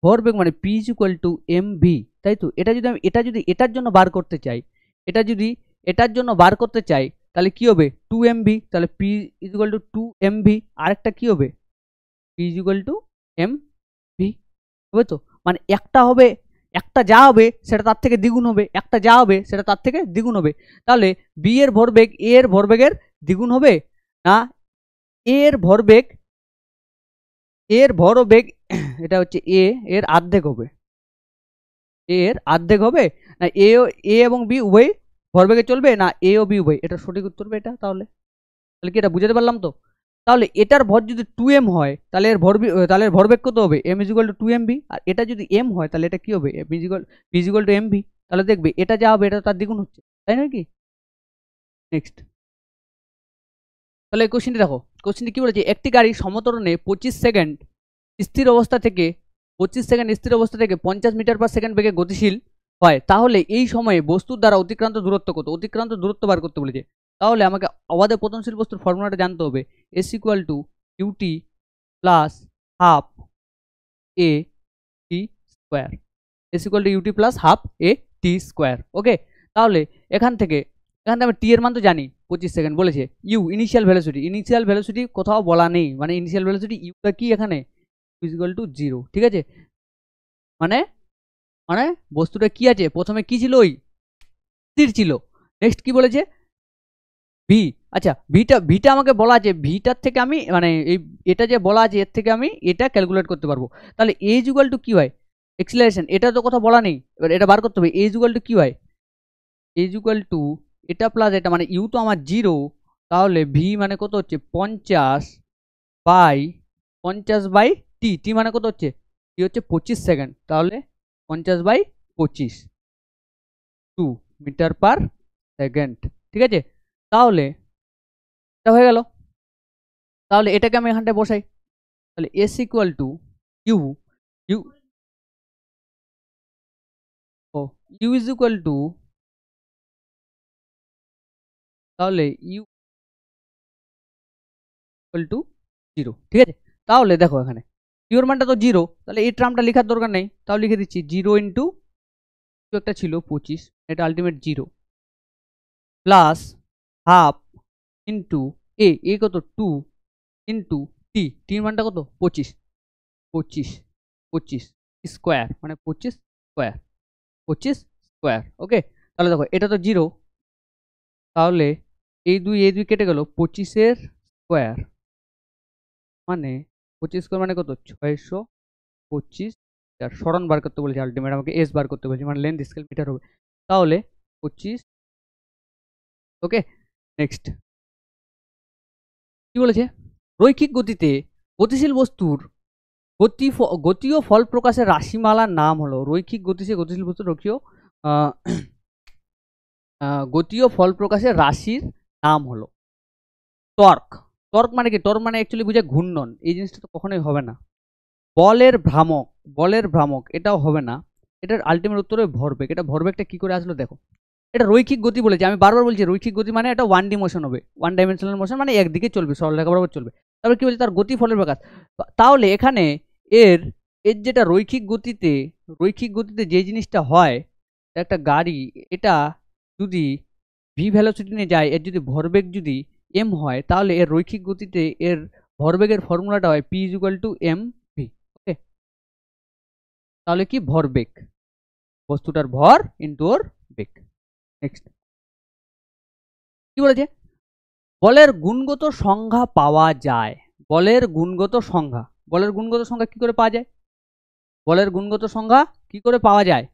ভরবেগ মানে P is equal to M V, তাই তো। এটা যদি এটার জন্য বার করতে চাই, তাহলে কি হবে, 2mv, তাহলে P is equal two 2mv। আরেকটা কি হবে, P is equal to M V, হবে তো। মানে একটা যা হবে সেটা তার থেকে দ্বিগুণ হবে, তাহলে বি এর ভরবেগ এ এর ভরবেগের দ্বিগুণ হবে না এর ভরবেগ এটা হচ্ছে এ এর অর্ধেক হবে, না এ এবং বি উভয় ভরবেগে চলবে, না এ ও বি উভয়? এটা সঠিক উত্তর হবে এটা। তাহলে কি এটা বুঝতে পারলাম তো? তাহলে এটার ভর যদি 2m হয় তাহলে এর ভরবেগ কত হবে, m is equal two 2mv। আর এটা যদি m হয় তাহলে এটা কি হবে, p is equal two mv। তাহলে দেখবে এটা যা হবে এটা তার দ্বিগুণ হচ্ছে, তাই নয় কি? নেক্সট, তাহলে এই কোশ্চেনটি দেখো, কোশ্চেনটি কি বলেছে, একটি গাড়ি সমত্বরণে 25 সেকেন্ড স্থির অবস্থা থেকে 50 মিটার পার সেকেন্ড বেগে গতিশীল হয়, তাহলে এই সময়ে বস্তুর দ্বারা অতিক্রান্ত দূরত্ব কত? অতিক্রান্ত দূরত্ব বার করতে বলেছে। তাহলে আমাকে অবাধে পতনশীল বস্তুর ফর্মুলাটা জানতে হবে, s equal to u t plus half a t square, okay. তাহলে এখান থেকে আমি টি এর মান তো জানি 25 সেকেন্ড বলেছে, ইউ ইনিশিয়াল ভেলোসিটি কোথাও বলা নেই, মানে ইনিশিয়াল ভেলোসিটি ইউটা কি এখানে ইজ ইকুয়াল টু 0, ঠিক আছে। মানে বস্তুটা কি আছে, প্রথমে কি ছিল, ওই স্থির ছিল। নেক্সট কি বলেছে, ভি। আচ্ছা, ভিটা আমাকে বলা আছে, ভিটার থেকে আমি মানে এটা যে বলা আছে এর থেকে আমি এটা ক্যালকুলেট করতে পারবো। তাহলে এ ইজ ইকুয়াল টু কি হয়, এক্সিলারেশন, এটা তো কথা বলা নেই, এবার এটা বার করতে হবে। এ ইজ ইকুয়াল টু কি হয়, এ ইজ ইকুয়াল টু এটা প্লাস এটা, মানে ইউ তো আমার 0, তাহলে ভি মানে কত হচ্ছে 50 বাই টি মানে কত হচ্ছে, টি হচ্ছে 25 সেকেন্ড, তাহলে 50/25 2 মিটার পার সেকেন্ড, ঠিক আছে। তাহলে এটা হয়ে গেল। তাহলে এটাকে আমি এখানটায় বসাই, তাহলে S equal to U is equal to, তাহলে ইউ ইকুয়াল টু 0, ঠিক আছে। তাহলে দেখো এখানে ইউর মানটা তো 0, তাহলে এই টার্মটা লেখার দরকার নেই, তাহলে লিখে দিচ্ছি 0 ইন্টু একটা ছিল 25, এটা আলটিমেট 0 প্লাস হাফ ইন্টু এ কত 2 ইন্টু টির মানটা কত 25 স্কোয়ার, মানে 25 স্কোয়ার, ওকে। তাহলে দেখো এটা তো 0, তাহলে এই দুই কেটে গেল, 25 স্কোয়ার মানে 25 স্কোয়ার মানে কত 625, সরণ বার করতে বলেছে, আলটিমেট আমাকে এস বার করতে বলেছে, মানে লেন্থ স্কেল মিটার হবে, তাহলে 25, ওকে। নেক্সট কি বলেছে, রৈখিক গতিতে গতিশীল বস্তুর গতি ও ফল প্রকাশের রাশিমালার নাম হলো, রৈখিক গতিশীল বস্তুর গতি ও ফল প্রকাশের রাশির নাম হলো টর্ক। টর্ক মানে কি? টর্ক মানে অ্যাকচুয়ালি বোঝায় ঘূর্ণন। এই জিনিসটা তো কখনোই হবে না। বলের ভ্রামক, বলের ভ্রামক এটাও হবে না। এটার আলটিমেট উত্তর হবে ভরবেগ। এটা ভরবেগটা কি করে আসলো দেখো। এটা রৈখিক গতি বলেছে, আমি বারবার বলছি রৈখিক গতি মানে এটা 1D মোশন হবে, 1 ডাইমেনশনাল মোশন মানে একদিকে চলবে, সরলরেখা বরাবর চলবে। তারপর কি বলছে? তার গতি ফলের প্রকাশ। তাহলে এখানে এর এর যেটা রৈখিক গতিতে যে জিনিসটা হয়, একটা গাড়ি এটা যদি ভি ভেলোসিটি নিয়ে যায়, এর যদি ভরবেগ যদি এম হয়, তাহলে এর রৈখিক গতিতে এর ভরবেগের ফর্মুলাটা হয় p is equal to M v. Okay, তাহলে কি? ভরবেগ, বস্তুটার ভর ইন্টু ওর বেগ। নেক্সট কি বলেছে? বলের গুণগত সংজ্ঞা পাওয়া যায়। বলের গুণগত সংজ্ঞা, বলের গুণগত সংজ্ঞা কি করে পাওয়া যায়? বলের গুণগত সংজ্ঞা কি করে পাওয়া যায়?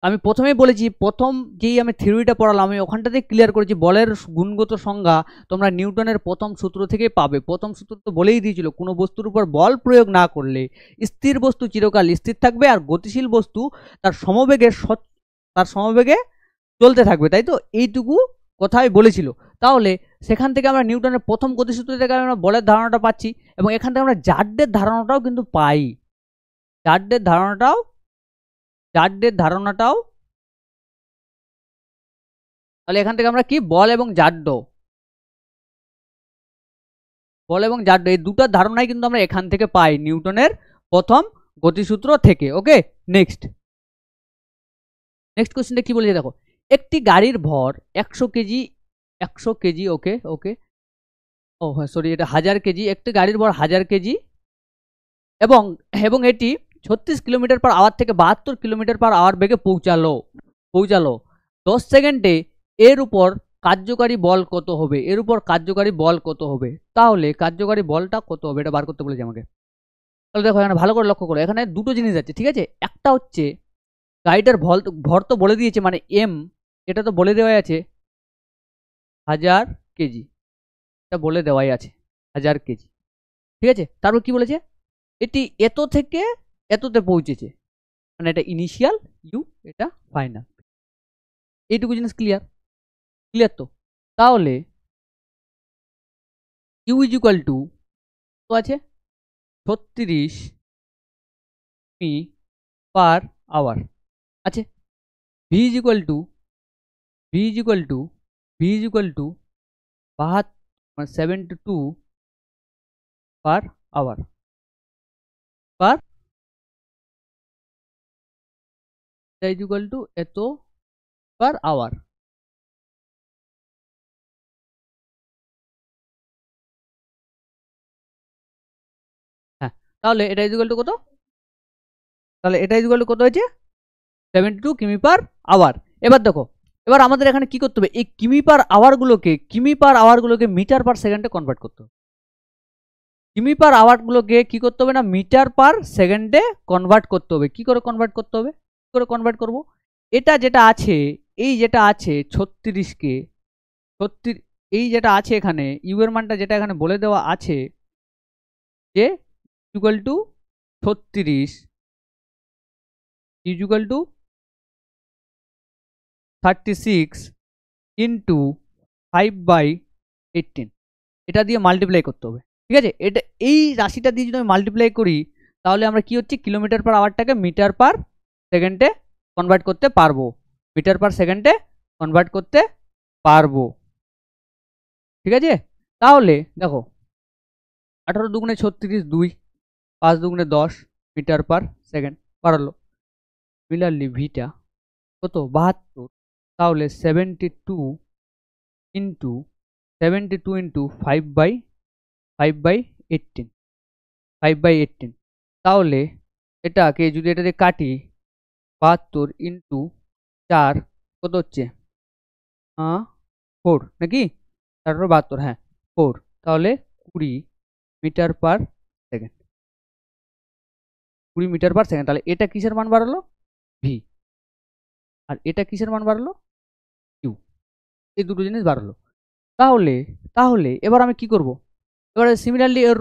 আমি প্রথমেই বলেছি, প্রথম যেই আমি থিওরিটা পড়ালাম আমি ওখানটাতে ক্লিয়ার করেছি বলের গুণগত সংজ্ঞা তোমরা নিউটনের প্রথম সূত্র থেকেই পাবে। প্রথম সূত্র তো বলেই দিয়েছিল, কোনো বস্তুর উপর বল প্রয়োগ না করলে স্থির বস্তু চিরকাল স্থির থাকবে, আর গতিশীল বস্তু তার সমবেগে চলতে থাকবে, তাই তো? এইটুকু কথাই বলেছিল। তাহলে সেখান থেকে আমরা নিউটনের প্রথম গতিসূত্র থেকে আমরা বলের ধারণাটা পাচ্ছি, এবং এখান থেকে আমরা জাড্ডের ধারণাটাও কিন্তু পাই। জাড্ডের ধারণাটাও তাহলে এখান থেকে আমরা কি? বল এবং জাড্য এই দুটো ধারণাই কিন্তু আমরা এখান থেকে পাই, নিউটনের প্রথম গতিসূত্র থেকে। ওকে, নেক্সট কোশ্চেনটা কি বলেছে দেখো। একটি গাড়ির ভর 100 কেজি। ওকে, ও হ্যাঁ সরি, এটা 1000 কেজি। একটি গাড়ির ভর 1000 কেজি এবং এটি 36 কিলোমিটার পার আওয়ার থেকে 72 কিলোমিটার পার আওয়ার বেগে পৌঁছালো 10 সেকেন্ডে। এর উপর কার্যকারী বল কত হবে? তাহলে কার্যকারী বলটা কত হবে এটা বার করতে বলেছে আমাকে। তাহলে দেখো এখানে ভালো করে লক্ষ্য করো, এখানে দুটো জিনিস আছে, ঠিক আছে? একটা হচ্ছে গাড়িটার ভর তো বলে দিয়েছে, মানে এম, এটা তো বলে দেওয়াই আছে 1000 কেজি, এটা বলে দেওয়াই আছে 1000 কেজি, ঠিক আছে? তারপর কি বলেছে? এটি এত থেকে এততে পৌঁছেছে, মানে এটা ইনিশিয়াল ইউ, এটা ফাইনাল। এইটুকু জিনিস ক্লিয়ার তো? তাহলে ইউ ইজ ইকুয়াল টু তো আছে 36 মি পার আওয়ার আছে। V is equal to 72 per hour is equal to এত পার আওয়ার। হ্যাঁ, তাহলে এটা ইজ ইকুয়াল টু কত? হয়েছে 72 কিমি পার আওয়ার। এবার দেখো, এবার আমাদের এখানে কি করতে হবে? এই কিমি পার আওয়ারগুলোকে মিটার পার সেকেন্ডে কনভার্ট করতে হবে। কিমি পার আওয়ারগুলোকে কি করতে হবে? না, মিটার পার সেকেন্ডে কনভার্ট করতে হবে। কি করে কনভার্ট করব? এটা যেটা আছে, এই যেটা আছে 36কে 36, এই যেটা আছে এখানে ইউ এর মানটা যেটা এখানে বলে দেওয়া আছে যে equal to 36 is equal two 36 into 5/18, এটা দিয়ে মাল্টিপ্লাই করতে হবে, ঠিক আছে? এটা এই রাশিটা দিয়ে যদি আমি মাল্টিপ্লাই করি, তাহলে আমরা কি হচ্ছে? কিলোমিটার পার আওয়ারটাকে মিটার পার সেকেন্ডে কনভার্ট করতে পারবো, ঠিক আছে? তাহলে দেখো 18 দুগুণে 36, 2, 5 দুগুণে 10 মিটার পার সেকেন্ড বাড়ালো। সিমিলারলি ভিটা কত? 72। তাহলে 72 ইন্টু 5/18, তাহলে এটাকে যদি এটা দিয়ে কাটি, 72 ইন্টু 4 কত হচ্ছে? 4 নাকি? 72, হ্যাঁ 4, তাহলে 20 মিটার পার সেকেন্ড। তাহলে এটা কিসের মান বাড়ালো? ভি। আর এটা কিসের মান বাড়ালো? কিউ। এই দুটো জিনিস বাড়ালো। তাহলে এবার আমি কি করব? এবারে সিমিলারলি এর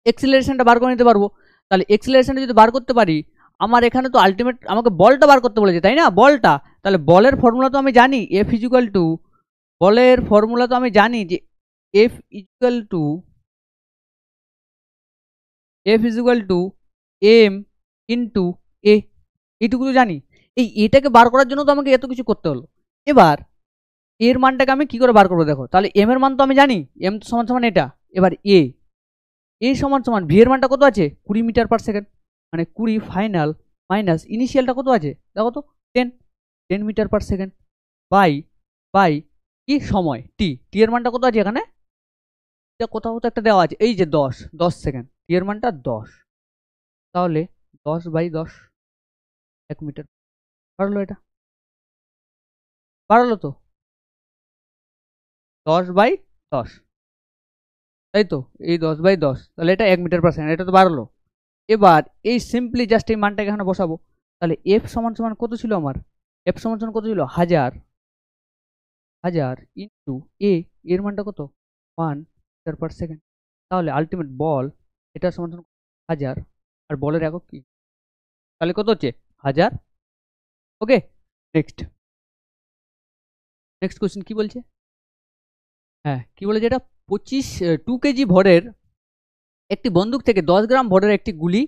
এক্সিলারেশনটা বার করে নিতে পারবো। তাহলে এক্সিলারেশনটা যদি বার করতে পারি, আমার এখানে তো আলটিমেট আমাকে বলটা বার করতে বলেছে, তাই না? বলটা, তাহলে বলের ফর্মুলা তো আমি জানি, এফ ইজুয়াল টু, বলের ফর্মুলা তো আমি জানি যে f equal to m into a, এইটুকু তো জানি। এই এটাকে বার করার জন্য তো আমাকে এত কিছু করতে হলো। এবার এর মানটাকে আমি কি করে বার করবো দেখো, তাহলে এম এর মান তো আমি জানি, এম তো সমান সমান এটা। এবার এ সমান সমান ভি এর মানটা কত আছে 20 মিটার পার সেকেন্ড, মানে 20 ফাইনাল মাইনাস ইনিশিয়ালটা কত আছে দেখো তো 10 metre per second by by কি সময় টি এর মানটা কত আছে এখানে, এটা কোথাও তো একটা দেওয়া আছে, এই যে 10 সেকেন্ড, টি এর মানটা 10, তাহলে 10/10 1 মিটার বাড়লো, এটা বাড়ালো তো 10/10, তাই তো এই 10/10, তাহলে এটা 1 মিটার পার সেকেন্ড, এটা তো বাড়লো। এবার এই সিম্পলি জাস্ট এই মানটাকে এখানে বসাবো, তাহলে এফ সমান সমান কত ছিল আমার, এফ সমান সমান কত ছিল 1000 ইন্টু এর মানটা কত 1 মিটার পার সেকেন্ড, তাহলে আলটিমেট বল এটা সমান সমান 1000, আর বলের একক কি, তাহলে কত হচ্ছে 1000। ওকে, নেক্সট নেক্সট কোশ্চেন কি বলছে, হ্যাঁ কি বলেছে এটা 2 কেজি ভরের একটি বন্দুক থেকে 10 গ্রাম ভরের একটি গুলি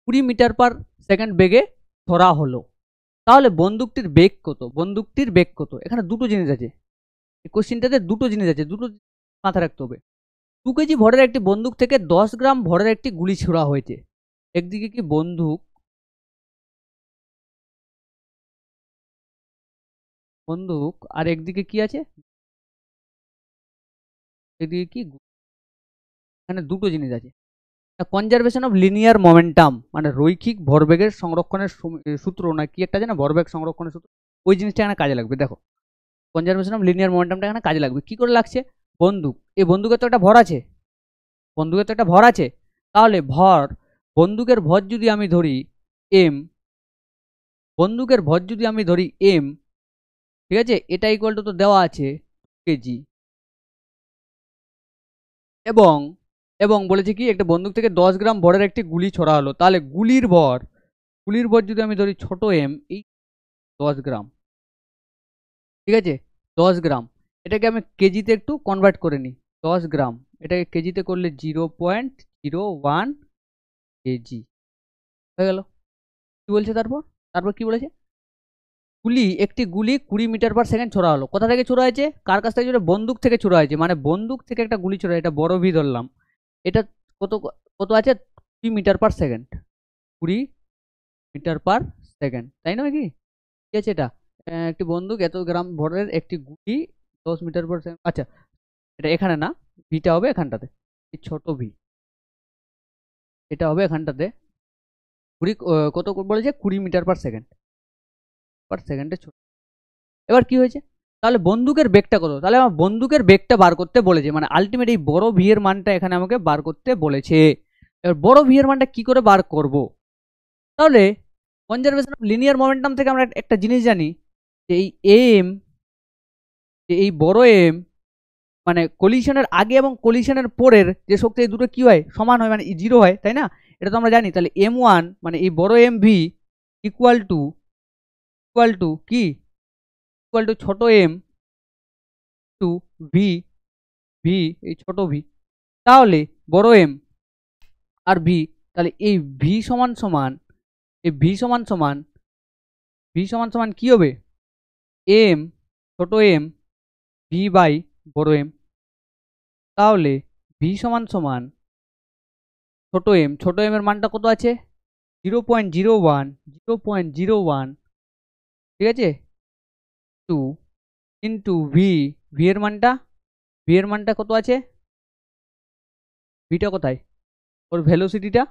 20 মিটার পার সেকেন্ড বেগে ধরা হলো, তাহলে বন্দুকটির বেগ কত, বন্দুকটির বেগ কত, এখানে দুটো জিনিস আছে, এই কোশ্চেনটাতে দুটো জিনিস আছে, দুটো মাথায় রাখতে হবে। 2 কেজি ভরের একটি বন্দুক থেকে 10 গ্রাম ভরের একটি গুলি ছোড়া হয়েছে, একদিকে কি বন্দুক বন্দুক আর একদিকে কি আছে, একদিকে কি এখানে দুটো জিনিস আছে। কনজারভেশন অফ লিনিয়ার মোমেন্টাম মানে রৈখিক ভরবেগের সংরক্ষণের সূত্র না কি একটা আছে না, ভরবেগ সংরক্ষণের সূত্র, ওই জিনিসটা এখানে কাজে লাগবে। দেখো কনজারভেশন অফ লিনিয়ার মোমেন্টামটা এখানে কাজে লাগবে, কি করে লাগছে, বন্দুক, এই বন্দুকের তো একটা ভর আছে, বন্দুকের তো একটা ভর আছে, তাহলে বন্দুকের ভর যদি আমি ধরি এম, বন্দুকের ভর যদি আমি ধরি এম, ঠিক আছে, এটা ইকুয়াল টু তো দেওয়া আছে কেজি, এবং এবং বলেছে কি একটা বন্দুক থেকে 10 গ্রাম ভরের একটি গুলি ছোড়া হলো, তাহলে গুলির ভর যদি আমি ধরি ছোট এম, এই 10 গ্রাম, ঠিক আছে 10 গ্রাম, এটাকে আমি কেজিতে একটু কনভার্ট করে নিই, 10 গ্রাম এটাকে কেজিতে করলে 0.01 কেজি হয়ে গেল। কি বলছে তারপর, কি বলেছে, একটি গুলি 20 মিটার পার সেকেন্ড ছোড়া হলো, কোথা থেকে ছোড়া হয়েছে, কার কাছ থেকে ছোড়া, বন্দুক থেকে ছোড়া হয়েছে, মানে বন্দুক থেকে একটা গুলি ছোড়া, এটা বড় ভি ধরলাম, এটা কত কত আছে 20 metre per second, 20 metre per second, তাই নয় কি, ঠিক আছে, এটা একটি বন্দুক এত গ্রাম ভরের একটি গুলি 10 মিটার পার সেকেন্ড, আচ্ছা এটা এখানে না, ভিটা হবে এখানটাতে, এই ছোট ভি এটা হবে এখানটাতে 20 কত বলেছে 20 মিটার পার সেকেন্ডে ছোট। এবার কি হয়েছে, তাহলে বন্দুকের বেগটা কত, তাহলে আমার বন্দুকের বেগটা বার করতে বলেছে, মানে আলটিমেট এই বড় ভি এর মানটা এখানে আমাকে বার করতে বলেছে। এবার বড় ভি এর মানটা কি করে বার করব, তাহলে কনজারভেশন অফ লিনিয়ার মোমেন্টাম থেকে আমরা একটা জিনিস জানি যে এই এম, যে এই বড় এম মানে কলিশনের আগে এবং কলিশনের পরের যে শক্তি, এই দুটো কি হয় সমান হয়, মানে জিরো হয়, তাই না, এটা তো আমরা জানি। তাহলে m1 মানে এই বড় এম ভি ইকুয়াল টু কি ইকুয়াল টু ছোট এম টু ভি, এই ছোট ভি, তাহলে বড় এম আর ভি, তাহলে এই ভি সমান সমান এই ভি সমান সমান কি হবে এম ছোট এম ভি বাই বড় এম, তাহলে ভি সমান সমান ছোট এম এর মানটা কত আছে 0.01, ঠিক আছে, টু ইন্টু ভি এর মানটা কত আছে, ভিটা কোথায়, ওর ভেলোসিটিটা,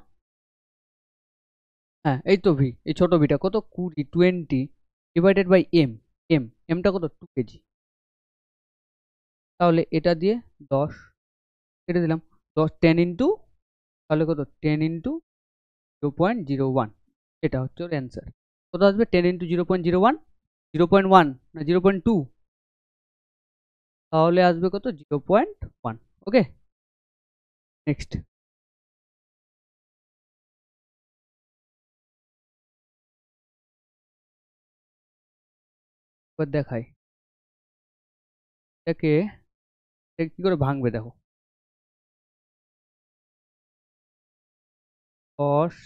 হ্যাঁ এই তো ভি, এই ছোট ভিটা কত 20 ডিভাইডেড বাই এমটা কত 2 কেজি, তাহলে এটা দিয়ে 10 কেটে দিলাম, 10 ইন্টু, তাহলে কত 10 ইন্টু 0.01, এটা হচ্ছে ওর অ্যান্সার, কত আসবে 10 ইন্টু 0.01, 0.1 না 0.2, তাহলে আসবে কত 0.1। ওকে, নেক্সট। এবার দেখাই এটাকে কি করে ভাঙবে, দেখো cos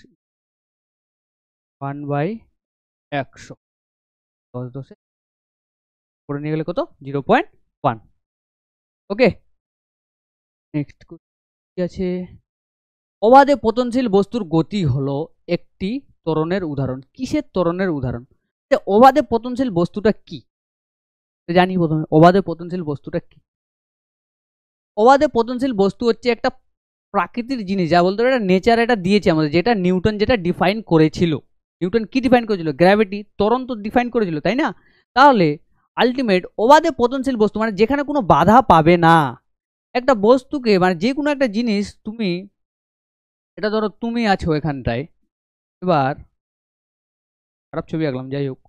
1/100, 10 করে নিয়ে গেলে কত 0.1। ওকে, নেক্সট কি আছে, অবাধে পতনশীল বস্তুর গতি হলো একটি ত্বরণের উদাহরণ। কিসের ত্বরণের উদাহরণ? অবাধে পতনশীল বস্তুটা কি জানি। প্রথমে অবাধে পতনশীল বস্তুটা কি? অবাধে পতনশীল বস্তু হচ্ছে একটা প্রাকৃতিক জিনিস, যা বলতে পারে নেচার এটা দিয়েছে আমাদের, যেটা নিউটন যেটা ডিফাইন করেছিল। নিউটন কি ডিফাইন করেছিল? গ্র্যাভিটি, ত্বরণ তো ডিফাইন করেছিল, তাই না? তাহলে আলটিমেট অবাধে পতনশীল বস্তু মানে যেখানে কোনো বাধা পাবে না একটা বস্তুকে, মানে যে কোনো একটা জিনিস, তুমি এটা ধরো তুমি আছো এখানটায়, এবার খারাপ ছবি আঁকলাম, যাই হোক,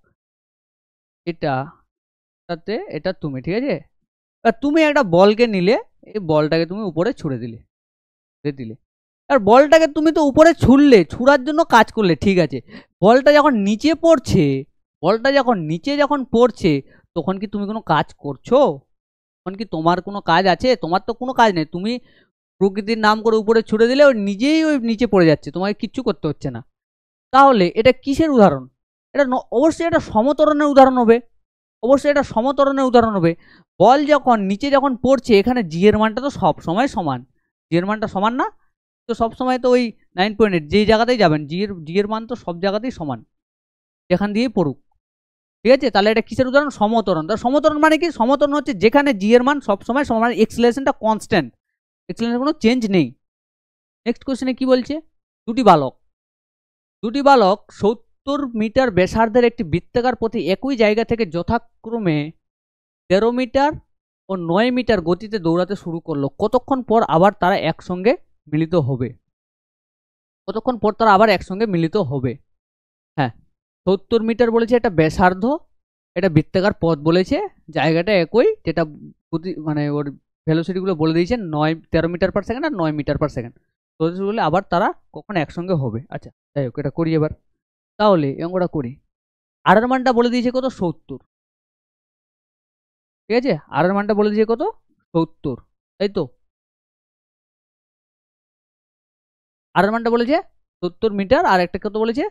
এটা তুমি, ঠিক আছে? তুমি একটা বলকে নিলে, এই বলটাকে তুমি উপরে ছুড়ে দিলে, আর বলটাকে তুমি তো উপরে ছুড়লে, ছুড়ার জন্য কাজ করলে, ঠিক আছে। বলটা যখন নিচে পড়ছে, যখন পড়ছে, তখন কি তুমি কোনো কাজ করছো? তখন কি তোমার কোনো কাজ আছে? তোমার তো কোনো কাজ নেই, তুমি প্রকৃতির নাম করে উপরে ছুড়ে দিলে ওই নিজেই ওই নিচে পড়ে যাচ্ছে, তোমাকে কিচ্ছু করতে হচ্ছে না। তাহলে এটা কিসের উদাহরণ? এটা অবশ্যই এটা সমতরণের উদাহরণ হবে, বল যখন নিচে যখন পড়ছে, এখানে জি এর মানটা তো সব সময় সমান, জি এর মানটা সমান না? তো সব সময় তো ওই 9.8 যেই জায়গাতেই যাবেন, জি এর মান তো সব জায়গাতেই সমান, যেখান দিয়েই পড়ুক, ঠিক আছে? তাহলে এটা কিসের উদাহরণ? সমতরণ। তার সমতরণ মানে কি? সমতরণ হচ্ছে যেখানে জি এর মান সব সময় সমান, মানে এক্সিলারেশনটা কনস্ট্যান্ট, এক্সিলারেশন কোনো চেঞ্জ নেই। নেক্সট কোশ্চেনে কি বলছে, দুটি বালক 70 মিটার ব্যাসার্ধের একটি বৃত্তাকার পথে একই জায়গা থেকে যথাক্রমে 13 মিটার ও 9 মিটার গতিতে দৌড়াতে শুরু করলো। কতক্ষণ পর আবার তারা একসঙ্গে মিলিত হবে? হ্যাঁ, 70 মিটার বলেছে, এটা ব্যাসার্ধ, এটা বৃত্তাকার পথ বলেছে, জায়গাটা একই, যেটা মানে ওর ভেলোসিটিগুলো বলে দিয়েছে 13 মিটার পার সেকেন্ড আর 9 মিটার পার সেকেন্ড। তো বলে আবার তারা কখন একসঙ্গে হবে। আচ্ছা, যাই হোক, এটা করি এবার। তাহলে অঙ্কটা করি। আর এর মানটা বলে দিয়েছে কত? 70, ঠিক আছে? আর এর মানটা বলে দিয়েছে কত? 70, তাই তো? আর এর মানটা বলেছে 70 মিটার, আর একটা কত বলেছে?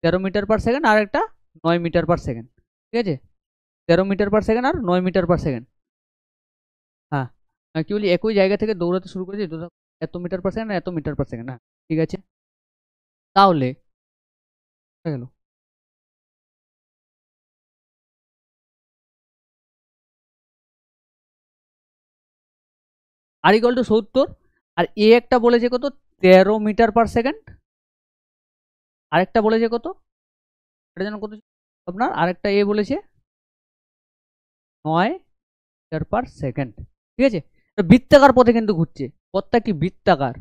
13 মিটার পার সেকেন্ড, আর একটা 9 মিটার পার সেকেন্ড, ঠিক আছে? 13 মিটার পার সেকেন্ড আর 9 মিটার পার সেকেন্ড। হ্যাঁ, কি বলি, একই জায়গা থেকে দৌড়াতে শুরু করেছে এত মিটার পার সেকেন্ড, এত মিটার পার সেকেন্ড। হ্যাঁ, ঠিক আছে। তাহলে হয়ে গেল। আর ইকুয়াল টু 70, আর এ একটা বলেছে কত? 13 মিটার পার সেকেন্ড, আরেকটা বলেছে কত? এটা যেন কত আপনার, আরেকটা এ বলেছে 9 মিটার পার সেকেন্ড, ঠিক আছে? বৃত্তাকার পথে কিন্তু ঘুরছে, পথটা কি বৃত্তাকার,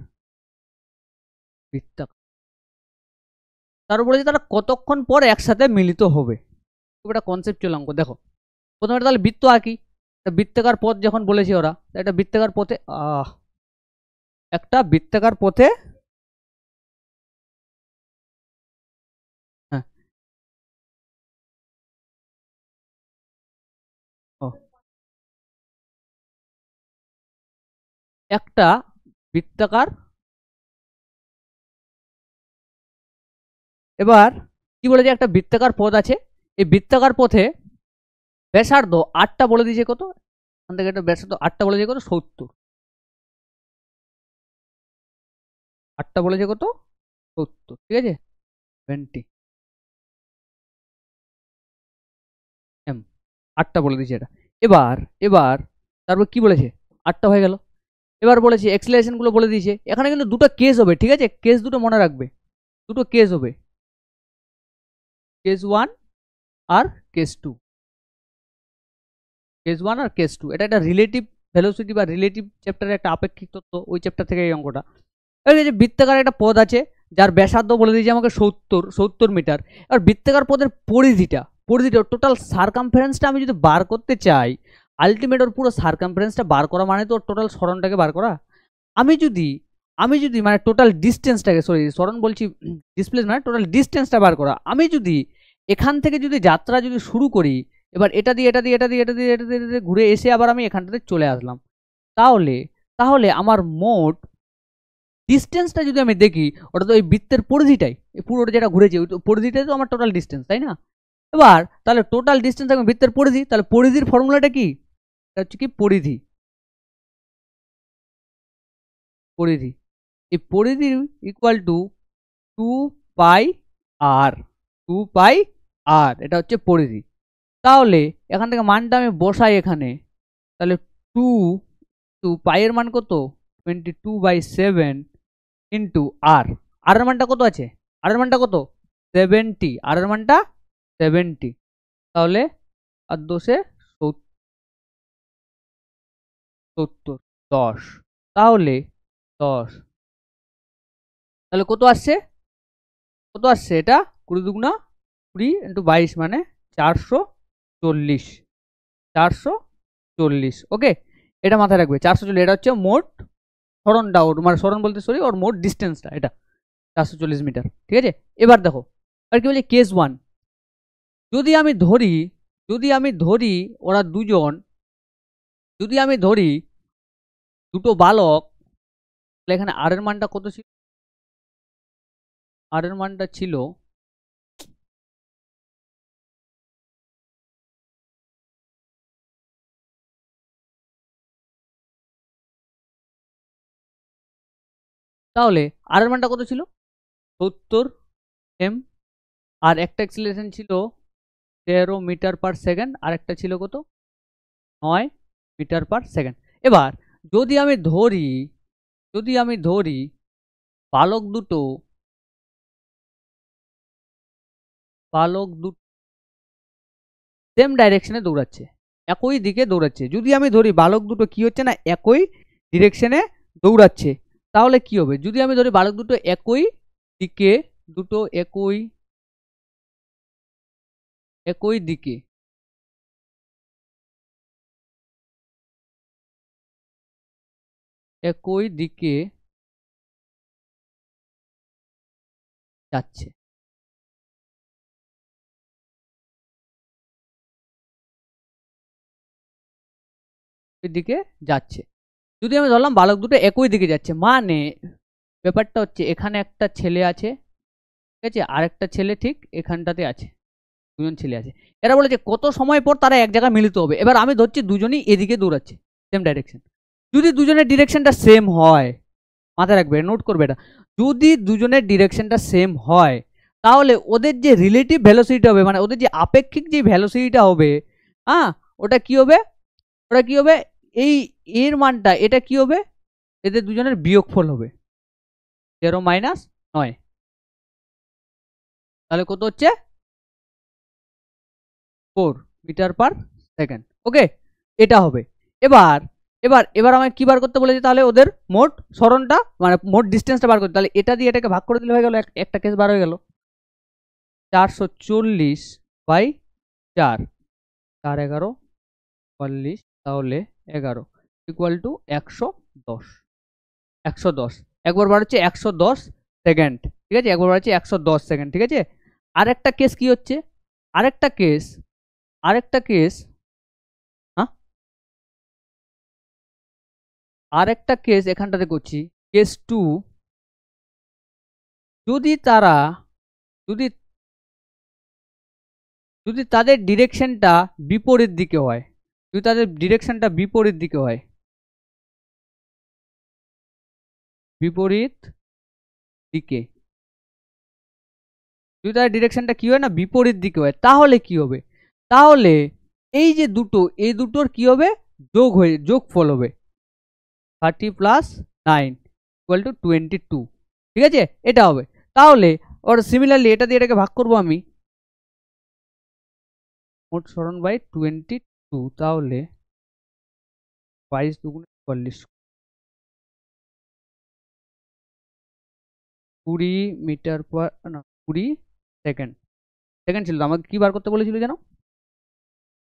তার উপরে তারা কতক্ষণ পর একসাথে মিলিত হবে, খুব একটা কনসেপচুয়াল অঙ্ক। দেখো প্রথমে তাহলে বৃত্ত আঁকি, বৃত্তাকার পথ যখন বলেছে ওরা, একটা বৃত্তাকার পথে হ্যাঁ, ও, একটা বৃত্তাকার, এবার কি বলেছে, একটা বৃত্তাকার পথ আছে, এই বৃত্তাকার পথে ব্যাসার্ধ 8টা বলে দিয়েছে কত? এখান থেকে একটা ব্যাসার্ধ 8টা বলে দিয়েছে কত? 70, 8টা বলেছে কত? 70, ঠিক আছে? 20 এম, 8টা বলে দিয়েছে এটা। এবার এবার তারপর কি বলেছে? 8টা হয়ে গেল। এবার বলেছে এক্সেলারেশন গুলো বলে দিয়েছে। এখানে কিন্তু দুটো কেস হবে, ঠিক আছে? কেস দুটো মনে রাখবে, দুটো কেস হবে, কেস 1 আর কেস 2, এটা একটা রিলেটিভ ভেলোসিটি বা রিলেটিভ চ্যাপ্টারের একটা আপেক্ষিক তত্ত্ব, ওই চ্যাপ্টার থেকে এই অঙ্কটা। এই যে বৃত্তাকার একটা পদ আছে, যার ব্যাসার্ধ বলে দিয়েছে আমাকে 70 মিটার। আর বৃত্তাকার পদের পরিধিটা টোটাল সারকামফারেন্সটা আমি যদি বার করতে চাই, আলটিমেট ওর পুরো সারকামফারেন্সটা বার করা মানে তো টোটাল সরণটাকে বার করা। আমি যদি মানে টোটাল ডিস্টেন্সটাকে, সরণ বলছি, ডিসপ্লেস মানে টোটাল ডিস্টেন্সটা বার করা। আমি যদি এখান থেকে যদি যাত্রা যদি শুরু করি, এবার এটা দিয়ে এটা দিয়ে এটা দিয়ে এটা দিয়ে এটা দিয়ে এটা দিয়ে ঘুরে এসে আবার আমি এখানটাতে চলে আসলাম। তাহলে তাহলে আমার মোট ডিস্টেন্সটা যদি আমি দেখি, ওটা তো এই বৃত্তের পরিধিটাই, এই পুরোটা যেটা ঘুরেছে ওই পরিধিটাই তো আমার টোটাল ডিস্টেন্স, তাই না? এবার তাহলে টোটাল ডিস্টেন্স থাকবে বৃত্তের পরিধি, তাহলে পরিধির ফর্মুলাটা কি? এটা হচ্ছে কি পরিধি, পরিধি এই পরিধি ইকুয়াল টু 2 পাই আর, 2 পাই আর, এটা হচ্ছে পরিধি। তাহলে এখান থেকে মানটা আমি বসাই এখানে, তাহলে 2 পাইয়ের মান কত? 22/7 ইন্টু আর, আর এর মানটা কত আছে? আর এর মানটা কত? 70, আর এর মানটা 70। তাহলে আর 70, 10, তাহলে 10, তাহলে কত আসছে? কত আসছে এটা? 20 দুগুণা 20 ইন্টু 22 মানে 440, 440। ওকে, এটা মাথায় রাখবে 440, এটা হচ্ছে মোট সরণটা, ওর মানে সরণ বলতে সরি ওর মোট ডিস্টেন্সটা, এটা 440 মিটার। ঠিক আছে, এবার দেখো আর কি বলি, কেস 1, যদি আমি ধরি ওরা দুজন, যদি আমি ধরি দুটো বালক, তাহলে এখানে আর এর মানটা কত ছিল? আর এর মানটা ছিল তাহলে আর এর মানটা কত ছিল? 70 m, আর একটা অ্যাক্সিলারেশন ছিল 13 মিটার পার সেকেন্ড, আর একটা ছিল কত? 9 মিটার পার সেকেন্ড। এবার যদি আমি ধরি বালক দুটো সেম ডাইরেকশনে দৌড়াচ্ছে, একই দিকে দৌড়াচ্ছে, যদি আমি ধরি বালক দুটো কি হচ্ছে না একই ডিরেকশনে দৌড়াচ্ছে, তাহলে কি হবে? যদি আমি ধরি বালক দুটো একই দিকে, দুটো একই দিকে, একই দিকে যাচ্ছে, দিকে যাচ্ছে, যদি আমি ধরলাম বালক দুটো একই দিকে যাচ্ছে, মানে ব্যাপারটা হচ্ছে এখানে একটা ছেলে আছে, ঠিক আছে, আর একটা ছেলে ঠিক এখানটাতে আছে, দুজন ছেলে আছে। এরা বলেছে কত সময় পর তারা এক জায়গায় মিলিত হবে। এবার আমি ধরছি দুজনই এদিকে দৌড়াচ্ছে, সেম ডাইরেকশন। যদি দুজনের ডিরেকশনটা সেম হয়, মাথায় রাখবে, নোট করবে এটা, যদি দুজনের ডিরেকশনটা সেম হয় তাহলে ওদের যে রিলেটিভ ভ্যালোসিটি হবে, মানে ওদের যে আপেক্ষিক যে ভ্যালোসিটিটা হবে, হ্যাঁ, ওটা কি হবে? এই এর মানটা, এটা কি হবে? এদের দুজনের বিয়োগফল হবে 0 - 9, তাহলে কত হচ্ছে? 4 মিটার পার সেকেন্ড। ওকে, এটা হবে। এবার এবার এবার আমাকে কি বার করতে বলেছে? তাহলে ওদের মোট সরণটা মানে মোট ডিস্টেন্সটা বার করতে, তাহলে এটা দিয়ে এটাকে ভাগ করে দিলে হয়ে গেল, একটা কেস বার হয়ে গেল, 440/4, 4 11 40, তাহলে 11 ইকুয়াল টু 110, 110 একবার বার হচ্ছে 110 সেকেন্ড, ঠিক আছে, একবার বার হচ্ছে 110 সেকেন্ড, ঠিক আছে। আরেকটা কেস কি হচ্ছে? আরেকটা কেস হ্যাঁ, আরেকটা কেস এখানটাতে করছি, কেস 2, যদি তারা যদি যদি তাদের ডিরেকশনটা বিপরীত দিকে হয়, যদি তাদের ডিরেকশনটা বিপরীত দিকে হয়, বিপরীত দিকে, যদি তাদের ডিরেকশনটা কি হয় না বিপরীত দিকে হয়, তাহলে কি হবে? তাহলে এই যে দুটো, এই দুটোর কি হবে? যোগফল হবে 30 + 9 = 22, ঠিক আছে, এটা হবে। তাহলে ওর সিমিলারলি এটা দিয়ে এটাকে ভাগ করব আমি, মোট সরণ বাই 22, তাহলে 22 দুগুণে 40, 20 মিটার পার, না 20 সেকেন্ড, ছিল তো, আমাকে কি বার করতে বলেছিল যেন?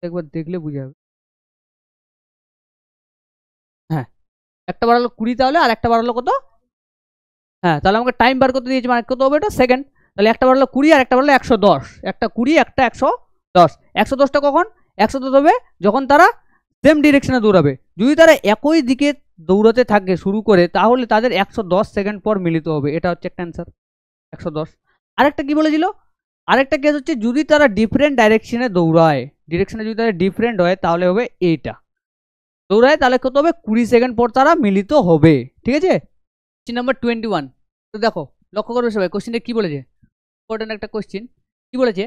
একবার দেখলে বুঝে যাবে। হ্যাঁ, একটা বার হলো 20, তাহলে আর একটা বার হলো কত? হ্যাঁ, তাহলে আমাকে টাইম বার করতে দিয়েছে, মানে কত হবে এটা? সেকেন্ড। তাহলে একটা বার হলো 20 আর একটা বার হলো 110, একটা 20 একটা 110, 110টা কখন? একসাথে হবে যখন তারা সেম ডিরেকশনে দৌড়াবে। যদি তারা একই দিকে দৌড়াতে থাকে শুরু করে তাহলে তাদের 110 সেকেন্ড পর মিলিত হবে। এটা হচ্ছে একটা অ্যান্সার 110। আরেকটা কি বলেছিল, আরেকটা কেস হচ্ছে যদি তারা ডিফারেন্ট ডাইরেকশনে দৌড়ায়, ডিরেকশনে যদি তারা ডিফারেন্ট হয় তাহলে হবে এইটা, দৌড়ায় তাহলে কত হবে 20 সেকেন্ড পর তারা মিলিত হবে। ঠিক আছে, কোশ্চেন নাম্বার 21। তো দেখো লক্ষ্য করবে সবাই কোশ্চেনটা কি বলেছে, ইম্পর্টেন্ট একটা কোশ্চেন। কি বলেছে,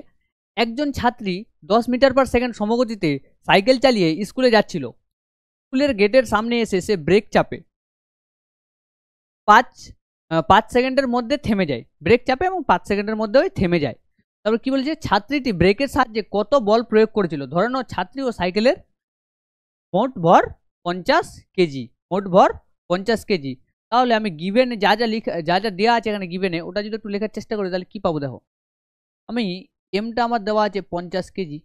একজন ছাত্রী 10 মিটার পার সেকেন্ড সমগতিতে সাইকেল চালিয়ে স্কুলে যাচ্ছিল। স্কুলের গেটের সামনে এসে সে ব্রেক চাপে, 5 সেকেন্ডের মধ্যে থেমে যায়। ব্রেক চাপে এবং 5 সেকেন্ডের মধ্যে ওই থেমে যায়। তারপর কি বলেছে, ছাত্রীটি ব্রেকের সাহায্যে কত বল প্রয়োগ করেছিল। ধরে নাও ছাত্রী ও সাইকেলের মোট ভর 50 কেজি, মোট ভর 50 কেজি। তাহলে আমি গিভেনে যা যা দেওয়া আছে এখানে গিভেনে, ওটা যদি একটু লেখার চেষ্টা করি তাহলে কি পাবো দেখো। আমি এমটা আমার দেওয়া আছে 50 কেজি,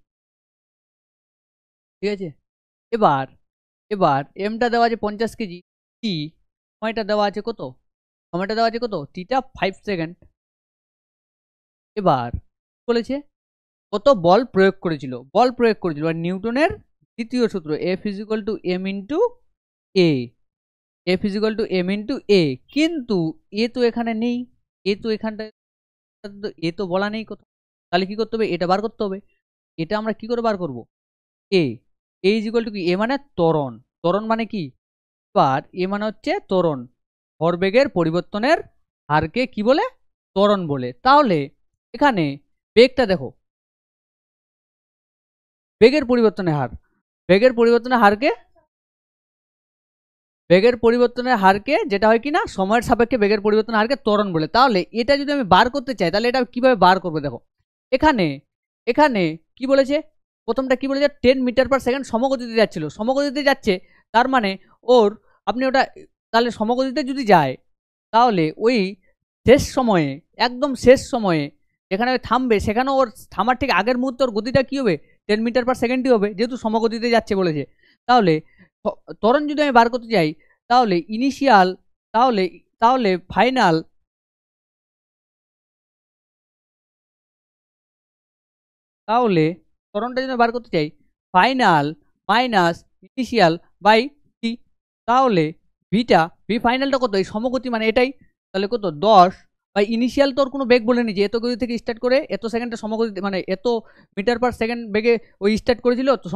ঠিক আছে। এবার এবার এমটা দেওয়া আছে 50 কেজি, টি সময়টা দেওয়া আছে কত, সময়টা দেওয়া আছে কত, টিটা 5 সেকেন্ড। এবার বলেছে কত বল প্রয়োগ করেছিল, বল প্রয়োগ করেছিল আর নিউটনের দ্বিতীয় সূত্র f equal to m into a, f equal to m into a. কিন্তু এ তো এখানে নেই, এ তো এখানটায় এ তো বলা নেই কোথাও। তাহলে কি করতে হবে, এটা বার করতে হবে। এটা আমরা কি করে বার করব, এ ইজিক্যাল টু কি, এ মানে ত্বরণ, ত্বরণ মানে কি, এবার এ মানে হচ্ছে ত্বরণ, ভরবেগের পরিবর্তনের হারকে কি বলে, ত্বরণ বলে। তাহলে এখানে বেগটা দেখো, বেগের পরিবর্তনের হার, বেগের পরিবর্তনের হারকে, বেগের পরিবর্তনের হারকে যেটা হয় কি না সময়ের সাপেক্ষে বেগের পরিবর্তনের হারকে ত্বরণ বলে। তাহলে এটা যদি আমি বার করতে চাই তাহলে এটা কিভাবে বার করবো দেখো, এখানে এখানে কি বলেছে, প্রথমটা কি বলেছে 10 মিটার পার সেকেন্ড সমগতিতে যাচ্ছিল, সমগতিতে যাচ্ছে তার মানে ওর, আপনি ওটা তাহলে সমগতিতে যদি যায় তাহলে ওই শেষ সময়ে, একদম শেষ সময়ে যেখানে থামবে সেখানে ওর থামার ঠিক আগের মুহূর্তে ওর গতিটা কি হবে, 10 মিটার পার সেকেন্ডই হবে, যেহেতু সমগতিতে যাচ্ছে বলেছে। তাহলে ত্বরণ যদি আমি বার করতে চাই তাহলে ইনিশিয়াল, তাহলে তাহলে ফাইনাল, তাহলে ত্বরণটা যদি বার করতে চাই ফাইনাল মাইনাস ইনিশিয়াল বাই টি, তাহলে ভিটা ভি ফাইনালটা কত, এই সমগতি মানে এটাই, তাহলে কত 10 বাই ইনিশিয়াল, তোর কোনো বেগ বলে নি যে এত গতি থেকে স্টার্ট করে এত সেকেন্ডে সমগতি মানে এত মিটার পার সেকেন্ড বেগে ওই স্টার্ট করেছিল তো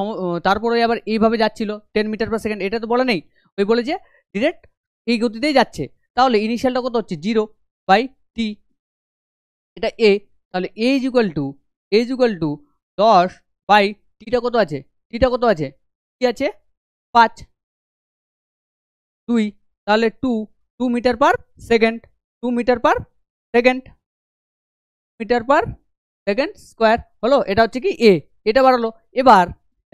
তারপরে আবার এইভাবে যাচ্ছিল 10 মিটার পার সেকেন্ড, এটা তো বলে নেই, ওই বলেছে ডিরেক্ট এই গতিতেই যাচ্ছে। তাহলে ইনিশিয়ালটা কত হচ্ছে 0 বাই টি, এটা এ। তাহলে a is equal two 10 by টিটা কত আছে, টিটা কত আছে, কি আছে 5 2, তাহলে 2 metre per second, 2 metre per second, metre per second square হলো। এটা হচ্ছে কি এ, এটা বাড়ালো। এবার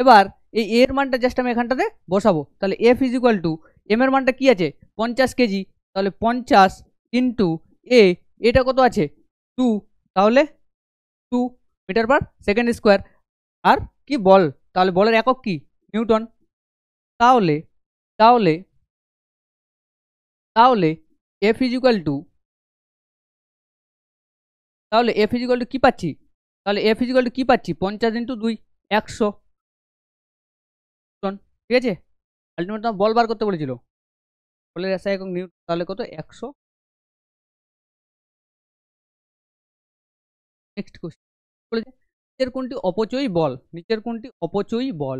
এবার এই এর মানটা জাস্ট আমি এখানটাতে বসাবো। তাহলে F is equal to M এর মানটা কি আছে 50 কেজি, তাহলে 50 ইন্টু এ, এটা কত আছে 2, তাহলে 2 মিটার পার সেকেন্ড স্কোয়ার। আর কি বল, তাহলে বলের একক কি নিউটন। তাহলে তাহলে তাহলে এফ ইজ ইকুয়াল টু, তাহলে এফ ইজ ইকুয়াল টু কি পাচ্ছি, তাহলে এফ ইজ ইকুয়াল টু কি পাচ্ছি 50 ইন্টু 2 100, ঠিক আছে। আলটিমেট তোমার বল বার করতে বলেছিল, বলের এসআই একক নিউটন, তাহলে কত 100। নেক্সট কোশ্চেন বলেছে নিচের কোনটি অপচয়ী বল, নিচের কোনটি অপচয়ী বল,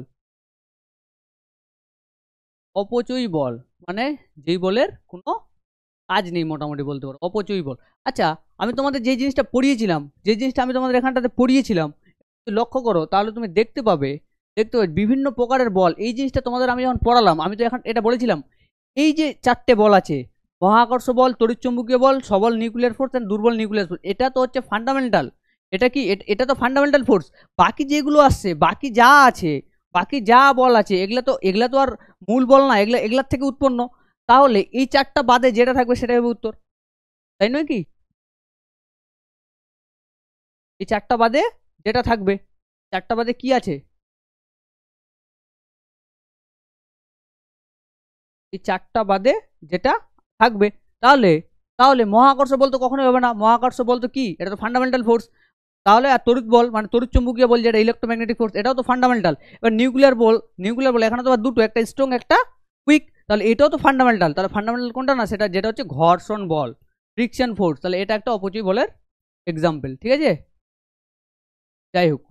অপচয়ী বল মানে যেই বলের কোনো কাজ নেই মোটামুটি বলতে পারো অপচয়ী বল। আচ্ছা আমি তোমাদের যে জিনিসটা পড়িয়েছিলাম, যে জিনিসটা আমি তোমাদের এখানটাতে পড়িয়েছিলাম লক্ষ্য করো তাহলে তুমি দেখতে পাবে বিভিন্ন প্রকারের বল। এই জিনিসটা তোমাদের আমি যখন পড়ালাম আমি তো এখন এটা বলেছিলাম, এই যে 4টে বল আছে, মহাকর্ষ বল, তড়িৎচুম্বকীয় বল, সবল নিউক্লিয়ার ফোর্স এন্ড দুর্বল নিউক্লিয়ার ফোর্স, এটা তো হচ্ছে ফান্ডামেন্টাল, এটা কি এটা তো ফান্ডামেন্টাল ফোর্স। বাকি যেগুলো আসছে, বাকি যা আছে, বাকি যা বল আছে এগুলা তো আর মূল বল না, এগুলার থেকে উৎপন্ন। তাহলে এই 4টা বাদে যেটা থাকবে সেটাই হবে উত্তর, তাই নয় কি, এই 4টা বাদে যেটা থাকবে, 4টা বাদে কি আছে, এই 4টা বাদে যেটা থাকবে। তাহলে তাহলে মহাকর্ষ বল তো কখনোই হবে না, মহাকর্ষ বল তো কি, এটা তো ফান্ডামেন্টাল ফোর্স। তাহলে আর তড়িৎ বল মানে তড়িৎ চুম্বকীয় বল যেটা ইলেকট্রোম্যাগনেটিক ফোর্স, এটাও তো ফান্ডামেন্টাল। এবার নিউক্লিয়ার বল এখানে তো আবার দুটো, একটা স্ট্রং একটা উইক, তাহলে এটাও তো ফান্ডামেন্টাল। তাহলে ফান্ডামেন্টাল কোনটা না, সেটা যেটা হচ্ছে ঘর্ষণ বল, ফ্রিকশন ফোর্স। তাহলে এটা একটা অপচয় বলের এক্সাম্পল, ঠিক আছে। যাই হোক,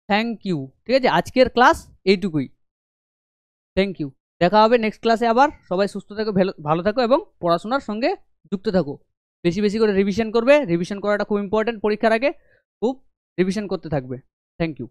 থ্যাংক ইউ, ঠিক আছে, আজকের ক্লাস এইটুকুই। থ্যাংক ইউ, দেখা হবে নেক্সট ক্লাসে আবার। সবাই সুস্থ থাকো, ভালো থাকো এবং পড়াশোনার সঙ্গে যুক্ত থাকো। বেশি বেশি করে রিভিশন করবে, রিভিশন করাটা খুব ইম্পর্টেন্ট, পরীক্ষার আগে খুব রিভিশন করতে থাকবে। Thank you.